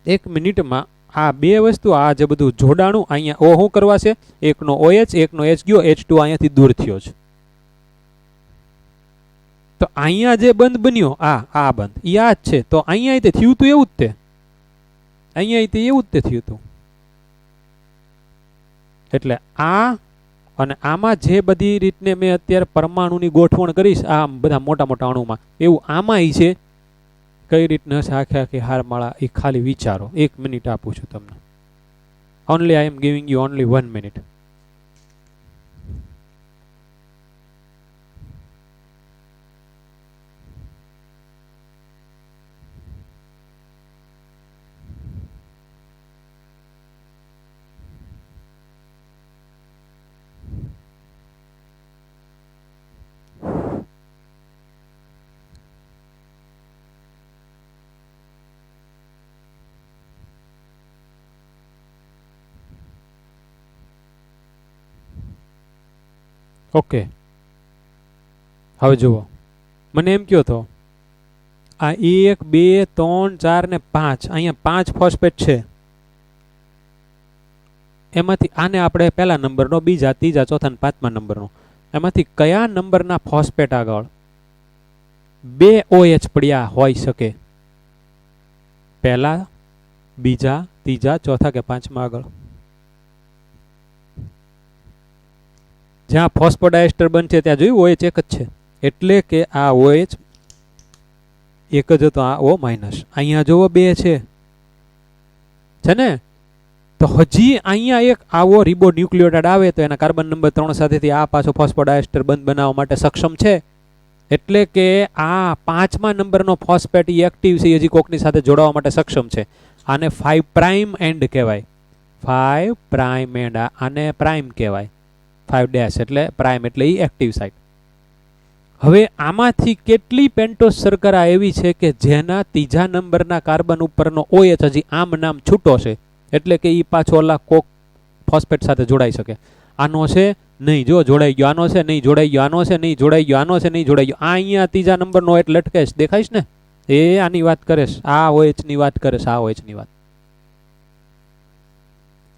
S3: 1 મિનિટમાં આ બે વસ્તુ, આ જે બધું જોડાણું અહીંયા ઓ શું કરવા છે? એકનો OH, એકનો H ગયો, H2 અહીંયાથી દૂર થયો છે. તો અહીંયા જે બંધ બન્યો, આ બંધ ઈ આ જ છે. તો અહીંયા તે થયું તું એવું જ તે, અહીંયા તે એવું જ તે થયું તું. એટલે આ અને આમાં જે બધી રીતને મેં અત્યારે પરમાણુની ગોઠવણ કરીશ, આ બધા મોટા મોટા અણુમાં, એવું આમાં છે. કઈ રીતના હશે આખી હારમાળા એ ખાલી વિચારો. 1 મિનિટ આપું છું તમને. Only I am giving you only 1 minute. Okay, હવે જુઓ, મને એમ કયો તો આ 1 2 3 4 ને 5, અહીંયા 5 ફોસ્ફેટ છે. એમાંથી આને આપણે પહેલા નંબરનો, બીજા, ત્રીજા, ચોથા ને પાંચમા નંબરનો, એમાંથી કયા નંબરના ફોસ્ફેટ આગળ 2 OH પડ્યા હોઈ શકે? પહેલા, બીજા, ત્રીજા, ચોથા કે પાંચમા આગળ? જ્યાં ફોસ્ફોડાયસ્ટર બનશે ત્યાં જોયું OH એક જ છે, એટલે કે આ OH એક જ હતો, આ O માઇનસ. અહીંયા જોવો 2 છે ને, તો હજી અહીંયા એક આવો રિબો ન્યુક્લિયોટાઇડ આવે તો એના કાર્બન નંબર 3 સાથેથી આ પાછો ફોસ્ફોડાયસ્ટર બંધ બનાવવા માટે સક્ષમ છે. એટલે કે આ 5મા નંબરનો ફોસ્ફેટ એક્ટિવ છે, હજી કોકની સાથે જોડાવા માટે સક્ષમ છે. આને 5 પ્રાઇમ એન્ડ કહેવાય, 5 પ્રાઇમ એન્ડ. આને પ્રાઇમ કહેવાય, 5 ડેશ એટલે પ્રાઇમ, એટલે એ એક્ટિવ સાઇટ. હવે આમાંથી કેટલી પેન્ટોસ શર્કરા એવી છે કે જેના ત્રીજા નંબરના કાર્બન ઉપરનો OH હજી આમ નામ છૂટો છે, એટલે કે એ પાછો ઓલા કોક ફોસ્ફેટ સાથે જોડાઈ શકે? આનો છે નહીં, જો જોડાઈ ગયો. આનો છે નહીં, જોડાઈ ગયો. આનો છે નહીં, જોડાઈ ગયો. આનો છે નહીં, જોડાઈ ગયો. આ અહીંયા ત્રીજા નંબરનો OH લટકેશ, દેખાઈશ ને? એ આની વાત કરેશ, આ OH ની વાત કરેશ, આ OH ની વાત.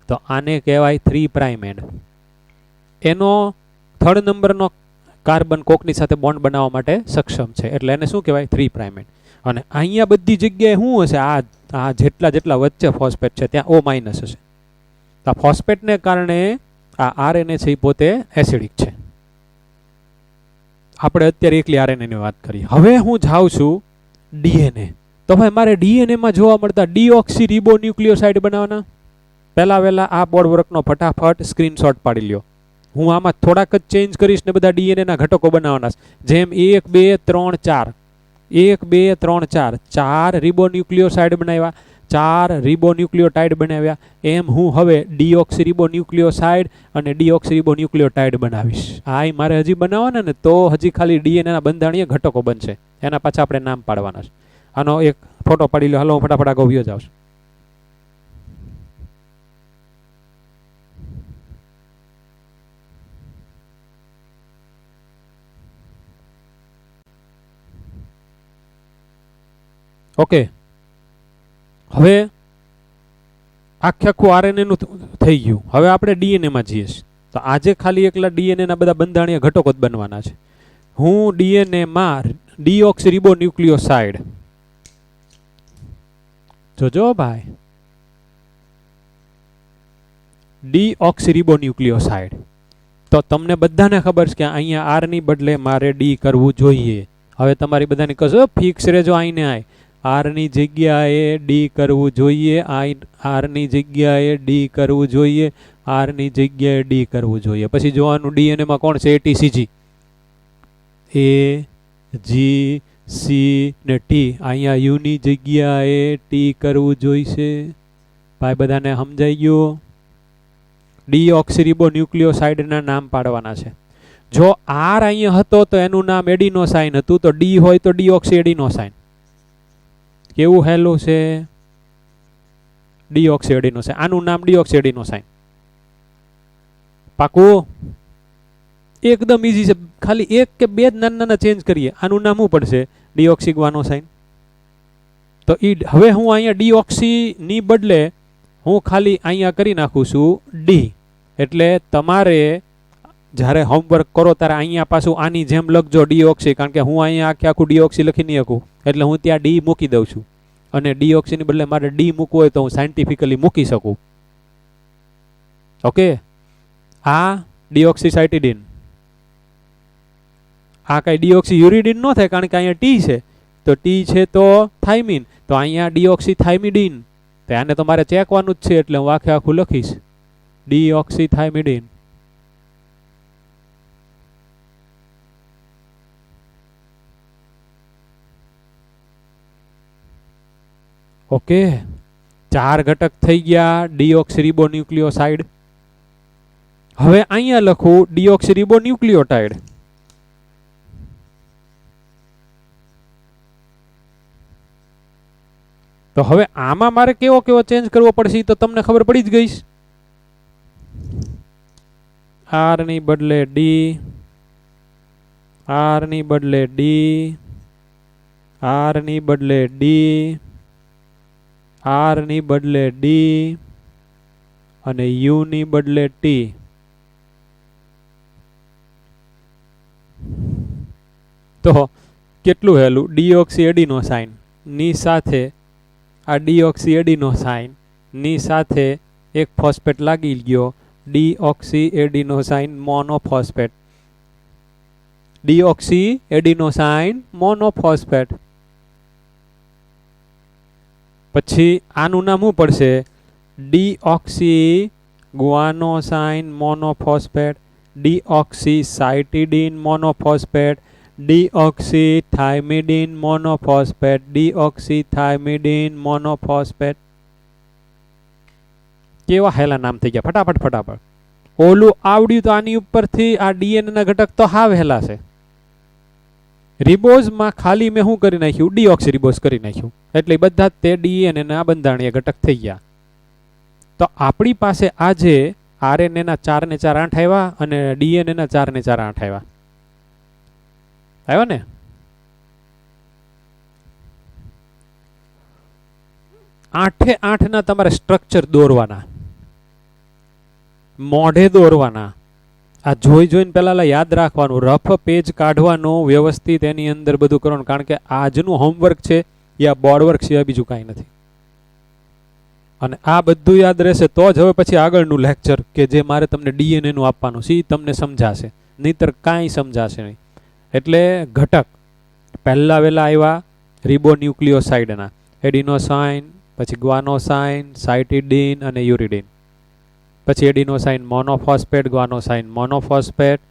S3: તો આને કહેવાય 3 પ્રાઇમ એન્ડ. એનો થર્ડ નંબરનો કાર્બન કોકની સાથે બોન્ડ બનાવવા માટે સક્ષમ છે, એટલે એને શું કહેવાય? 3 પ્રાઇમ એન્ડ. અને અહીંયા બધી જગ્યાએ શું હશે? આ જેટલા વચ્ચે ફોસ્ફેટ છે ત્યાં O માઇનસ હશે. આ ફોસ્ફેટને કારણે આ RNA છે એ પોતે એસિડિક છે. આપણે અત્યારે એકલી RNA ની વાત કરી. હવે હું જાઉં છું DNA. તો ભાઈ મારે DNA માં જોવા મળતા ડીઓક્સી રિબો ન્યુક્લિયોસાઇડ બનાવવાના. પહેલા વહેલા આ બોર્ડ વર્કનો ફટાફટ સ્ક્રીનશોટ પાડી લ્યો. હું આમાં થોડાક જ ચેન્જ કરીશ ને બધા DNA ના ઘટકો બનાવવાના. જેમ 1 2 3 4, 1 2 3 4, 4 રિબો ન્યુક્લિયોસાઇડ બનાવ્યા, 4 રિબો ન્યુક્લિયોટાઇડ બનાવ્યા. એમ હું હવે ડીઓક્સી રિબો ન્યુક્લિયોસાઇડ અને ડીઓક્સી રિબો ન્યુક્લિયોટાઇડ બનાવીશ. આ મારે હજી બનાવવાના ને, તો હજી ખાલી DNA ના બંધારણીય ઘટકો બનશે, એના પાછા આપણે નામ પાડવાના છે. આનો એક ફોટો પાડી લો. હાલો હું ફટાફટ આગળ વ્યો જાઉં છું. ઓકે, હવે આખું RNA નું થઈ ગયું. હવે આપણે DNA માં જઈએ છીએ. તો આજે ખાલી એકલા DNA ના બધા બંધારણીય ઘટકો જ બનવાના છે. હું DNA માં ડીઓક્સી રિબો ન્યુક્લિયોસાઇડ, જોજો ભાઈ, ડીઓક્સી રિબો ન્યુક્લિયોસાઇડ. તો તમને બધાને ખબર છે કે અહીંયા R ની બદલે મારે D કરવું જોઈએ. હવે તમારી બધાની કશો ફિક્સ રહેજો, આઈને આય R ની જગ્યાએ D કરવું જોઈએ, R ની જગ્યાએ D કરવું જોઈએ, R ની જગ્યાએ D કરવું જોઈએ. પછી જોવાનું DNA માં કોણ છે? ATCG, A G C ને T. અહીંયા U ની જગ્યાએ T કરવું જોઈશે. ભાઈ બધાને સમજાઈ ગયું? ડીઓક્સી રિબો ન્યુક્લિયોસાઇડના નામ પાડવાના છે. જો R અહીંયા હતો તો એનું નામ એડિનોસાઇન હતું, તો D હોય તો ડીઓક્સી એડિનોસાઇન. કેવું હેલું છે? Deoxy adenosine. આનું નામ ડીઓક્સી એડિનોસાઇન. પાકું? એકદમ ઈઝી છે. ખાલી એક કે બે જ નાના ચેન્જ કરીએ. આનું નામ શું પડશે? ડીઓક્સી ગ્વાનોસાઇન. તો હવે હું અહીંયા ડીઓક્સી ની બદલે હું ખાલી અહીંયા કરી નાખું છું D. એટલે તમારે જ્યારે હોમવર્ક કરો ત્યારે અહીંયા પાછું આની જેમ લખજો ડીઓક્સી, કારણ કે હું અહીંયા આખું ડીઓક્સી લખી નહીં શકું, એટલે હું ત્યાં D મૂકી દઉં છું. અને ડીઓક્સીની બદલે મારે D મૂકવું હોય તો હું સાયન્ટિફિકલી મૂકી શકું. ઓકે, આ ડીઓક્સીસાઇટીડીન. આ કાંઈ ડીઓક્સી યુરિડીન ન થાય, કારણ કે અહીંયા T છે, તો T છે તો થાઇમીન, તો અહીંયા ડીઓક્સી થાઇમિડીન. તો આને તો મારે ચેકવાનું જ છે, એટલે હું આખું લખીશ ડીઓક્સી થાઇમિડીન. ઓકે, 4 ઘટક થઈ ગયા ડીઓક્સી રિબો ન્યુક્લિયોસાઇડ. હવે અહીંયા લખું ડીઓક્સી રિબો ન્યુક્લિયોટાઇડ. તો હવે આમાં મારે કેવો ચેન્જ કરવો પડશે તો તમને ખબર પડી જ ગઈ. R ની બદલે D, આર ની બદલે ડી, આર ની બદલે ડી, આર ની બદલે ડી અને યુ ની બદલે ટી. તો કેટલું હેલું, ડીઓક્સી એડિનોસાઇન ની સાથે આ ડીઓક્સી એડિનોસાઇન ની સાથે એક ફોસ્ફેટ લાગી ગયો, deoxy adenosine monophosphate. Deoxy adenosine monophosphate. પછી આનું નામ શું પડશે? Deoxy guanosine monophosphate, deoxy cytidine monophosphate, deoxy thymidine monophosphate, deoxy thymidine monophosphate. કેવા હેલા નામ થઈ ગયા, ફટાફટ ફટાફટ. ઓલું આવડ્યું તો આની ઉપરથી આ ડીએનએ ના ઘટક તો હાવ હેલા છે. રિબોઝમાં ખાલી મેં શું કરી નાખ્યું? ડીઓક્સી રિબોઝ કરી નાખ્યું, એટલે બધા તે ડીએનએ ના બંધારણીય ઘટક થઈ ગયા. તો આપણી પાસે આજે આરએનએ ના 4 ને 4 8 આવ્યા અને ડીએનએ ના 4 ને 4 8 આવ્યા. આવ્યો ને? આઠે 8 ના તમારે સ્ટ્રક્ચર દોરવાના, મોઢે દોરવાના. આ જોઈ જોઈને પેલા યાદ રાખવાનું, રફ પેજ કાઢવાનું, વ્યવસ્થિત એની અંદર બધું કરવાનું. કારણ કે આજનું હોમવર્ક છે એ આ બોર્ડ વર્ક સિવાય બીજું કાંઈ નથી. અને આ બધું યાદ રહેશે તો જ હવે પછી આગળનું લેક્ચર કે જે મારે તમને ડીએનએ નું આપવાનું છે તમને સમજાશે, નહીતર કાંઈ સમજાશે નહીં. એટલે ઘટક પહેલા વહેલા આવ્યા રિબોન્યુક્લિયોસાઇડના, એડિનોસાઇન, પછી ગ્વાનોસાઇન, સાઇટિડીન અને યુરિડીન. પછી adenosine monophosphate, ગ્વાનોસાઇન monophosphate,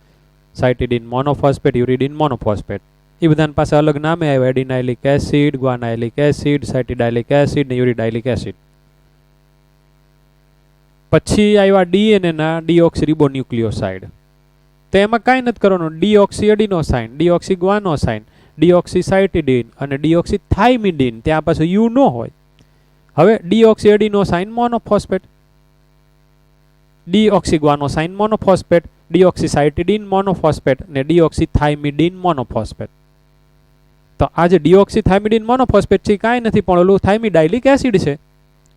S3: સાઇટિડીન monophosphate, યુરિડીન monophosphate. એ બધાની પાસે અલગ નામે આવ્યા, એડિનાઇલિક એસિડ, ગ્વાનાઇલિક એસિડ, સાઇટિડાઇલિક એસિડ ને યુરિડાઇલિક એસિડ. પછી આવ્યા ડીએનએ ના ડીઓક્સી રિબોન્યુક્લિયોસાઇડ. તો એમાં કાંઈ નથી કરવાનું, ડીઓક્સી એડિનોસાઇન, ડીઓક્સી ગ્વાનોસાઇન, ડીઓક્સી સાઇટિડીન અને ડીઓક્સી થાઇમિડીન. ત્યાં પાછું યુ ન હોય. હવે deoxy adenosine monophosphate, deoxy guanosine monophosphate, deoxy cytidine monophosphate ને ડીઓક્સી થાઇમિડીન મોનોફોસ્ફેટ. તો આ જે ડીઓક્સી થાઇમિડીન મોનોફોસ્ફેટ છે કાંઈ નથી પણ ઓલું થાઇમિડાઇલિક એસિડ છે.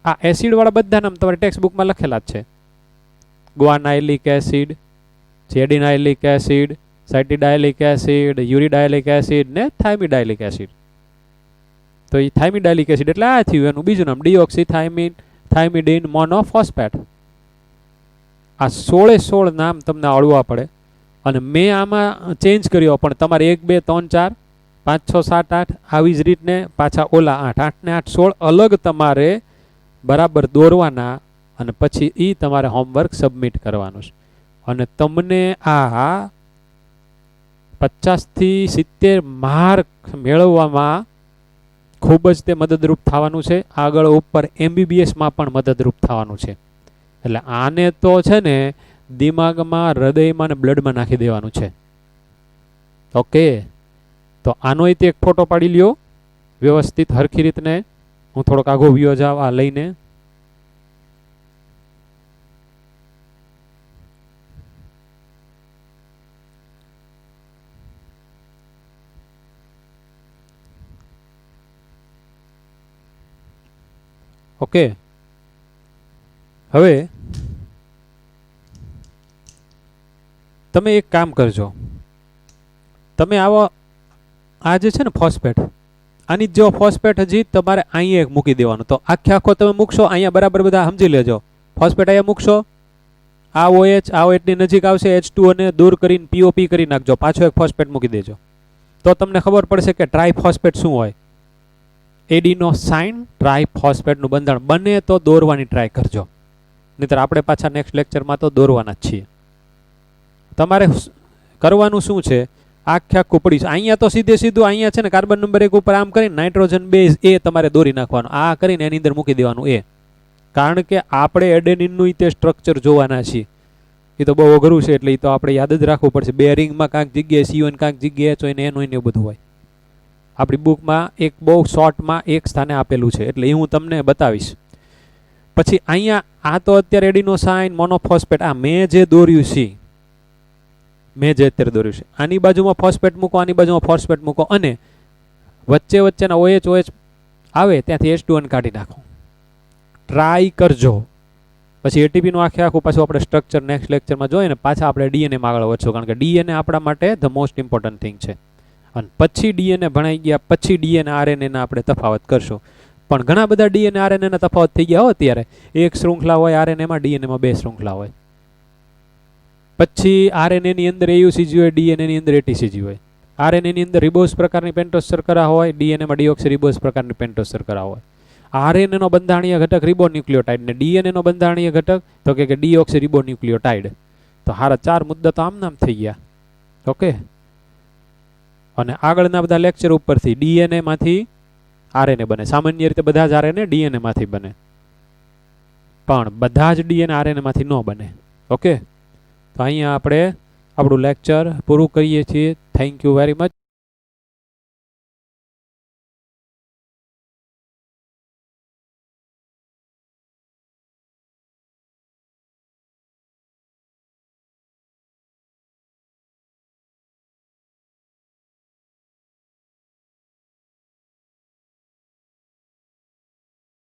S3: આ એસિડ વાળા બધા નામ તમારે ટેક્સ્ટ બુકમાં લખેલા જ છે. ગ્વાનાઇલિક એસિડ, એડિનાઇલિક એસિડ, સાઇટિડાઇલિક એસિડ, યુરિડાઇલિક એસિડ ને થાઇમિડાઇલિક એસિડ. તો એ થાઇમિડાઇલિક એસિડ એટલે આ થયું એનું બીજું નામ, ડીઓક્સી થાઇમિડીન મોનોફોસ્ફેટ. આ 16 નામ તમને આવડવા પડે. અને મેં આમાં ચેન્જ કર્યો, પણ તમારે 1 2 3 4 5 6 7 8 આવી જ રીતને પાછા ઓલા 8 8 ને 8 16 અલગ તમારે બરાબર દોરવાના. અને પછી એ તમારે હોમવર્ક સબમિટ કરવાનું છે. અને તમને આ 50 થી 70 માર્ક મેળવવામાં ખૂબ જ તે મદદરૂપ થવાનું છે. આગળ ઉપર MBBSમાં પણ મદદરૂપ થવાનું છે. એટલે આને તો છે ને દિમાગમાં, હૃદયમાં ને બ્લડમાં નાખી દેવાનું છે. ઓકે, તો આનો એક ફોટો પાડી લ્યો વ્યવસ્થિત હરખી રીતને. હું થોડોક આગો વ્યો જાવ આ લઈને. ઓકે, હવે તમે એક કામ કરજો. તમે આવો, આ જે છે ને ફોસ્ફેટ, આની જો ફોસ્ફેટ હજી તમારે અહીંયા એક મૂકી દેવાનું. તો આખો તમે મૂકશો અહીંયા બરાબર બધા સમજી લેજો. ફોસ્ફેટ અહીંયા મૂકશો, આ OH, આ OH ની નજીક આવશે H2 અને દૂર કરીને POP કરી નાખજો. પાછો એક ફોસ્ફેટ મૂકી દેજો. તો તમને ખબર પડશે કે ટ્રાયફોસ્ફેટ શું હોય. એડિનોસાઇન ટ્રાયફોસ્ફેટનું બંધારણ બને તો દોરવાની ટ્રાય કરજો, નહીતર આપણે પાછા નેક્સ્ટ લેક્ચરમાં તો દોરવાના જ છીએ. તમારે કરવાનું શું છે, આખું પડી અહીંયા તો સીધું અહીંયા છે ને કાર્બન નંબર 1 ઉપર આમ કરીને નાઇટ્રોજન બેઝ એ તમારે દોરી નાખવાનું. આ કરીને એની અંદર મૂકી દેવાનું એ. કારણ કે આપણે એડેનિનનું તે સ્ટ્રક્ચર જોવાના છીએ. એ તો બહુ અઘરું છે, એટલે એ તો આપણે યાદ જ રાખવું પડશે. બે રિંગમાં કાંક જગ્યાએ CO કાંક જગ્યાએ હોય ને એનું એવું બધું હોય. આપણી બુકમાં એક બહુ શોર્ટમાં એક સ્થાને આપેલું છે, એટલે એ હું તમને બતાવીશ. પછી અહીંયા આ તો અત્યારે એડિનોસાઇન મોનોફોસ્ફેટ આ મેં જે દોર્યું છે મેં જે અત્યારે દોર્યું છે. આની બાજુમાં ફોસ્ફેટ મૂકો, આની બાજુમાં ફોસ્ફેટ મૂકો અને વચ્ચેના OH આવે ત્યાંથી H2N કાઢી નાખો. ટ્રાય કરજો. પછી એટીપીનું આખું પાછું આપણે સ્ટ્રક્ચર નેક્સ્ટ લેક્ચરમાં જોઈએ ને પાછા આપણે ડીએનએમાં આગળ વધશું, કારણ કે ડીએનએ આપણા માટે ધ મોસ્ટ ઇમ્પોર્ટન્ટ થિંગ છે. અને પછી ડીએનએ ભણાઈ ગયા પછી ડીએનએ આરએનએના આપણે તફાવત કરશું. પણ ઘણા બધા ડીએનએ આરએનએના તફાવત થઈ ગયા હોય અત્યારે. એક શૃંખલા હોય આરએનએમાં, ડીએનએમાં 2 શૃંખલા હોય. પછી આરએનએની અંદર એયુસીજી હોય, ડીએનએની અંદર એટીસીજી હોય. આરએનએની અંદર રિબોઝ પ્રકારની પેન્ટોસ શર્કરા હોય, ડીએનએમાં ડીઓક્સી રિબોઝ પ્રકારની પેન્ટોસ શર્કરા હોય. આરએનએનો બંધારણીય ઘટક રિબોન્યુક્લિયોટાઇડ ને ડીએનએનો બંધારણીય ઘટક તો કે ડીઓક્સી રિબોન્યુક્લિયોટાઇડ. તો હારા 4 મુદ્દા તો આમ નામ થઈ ગયા. ઓકે. અને આગળના બધા લેક્ચર ઉપરથી ડીએનએ માંથી આરએનએ બને. સામાન્ય રીતે બધા જ આરએનએ ડીએનએ માંથી બને, પણ બધા જ ડીએનએ આરએનએ માંથી ન બને. ઓકે. તો અહીંયા આપણે આપણું લેક્ચર પૂરું કરીએ છીએ. Thank you very much.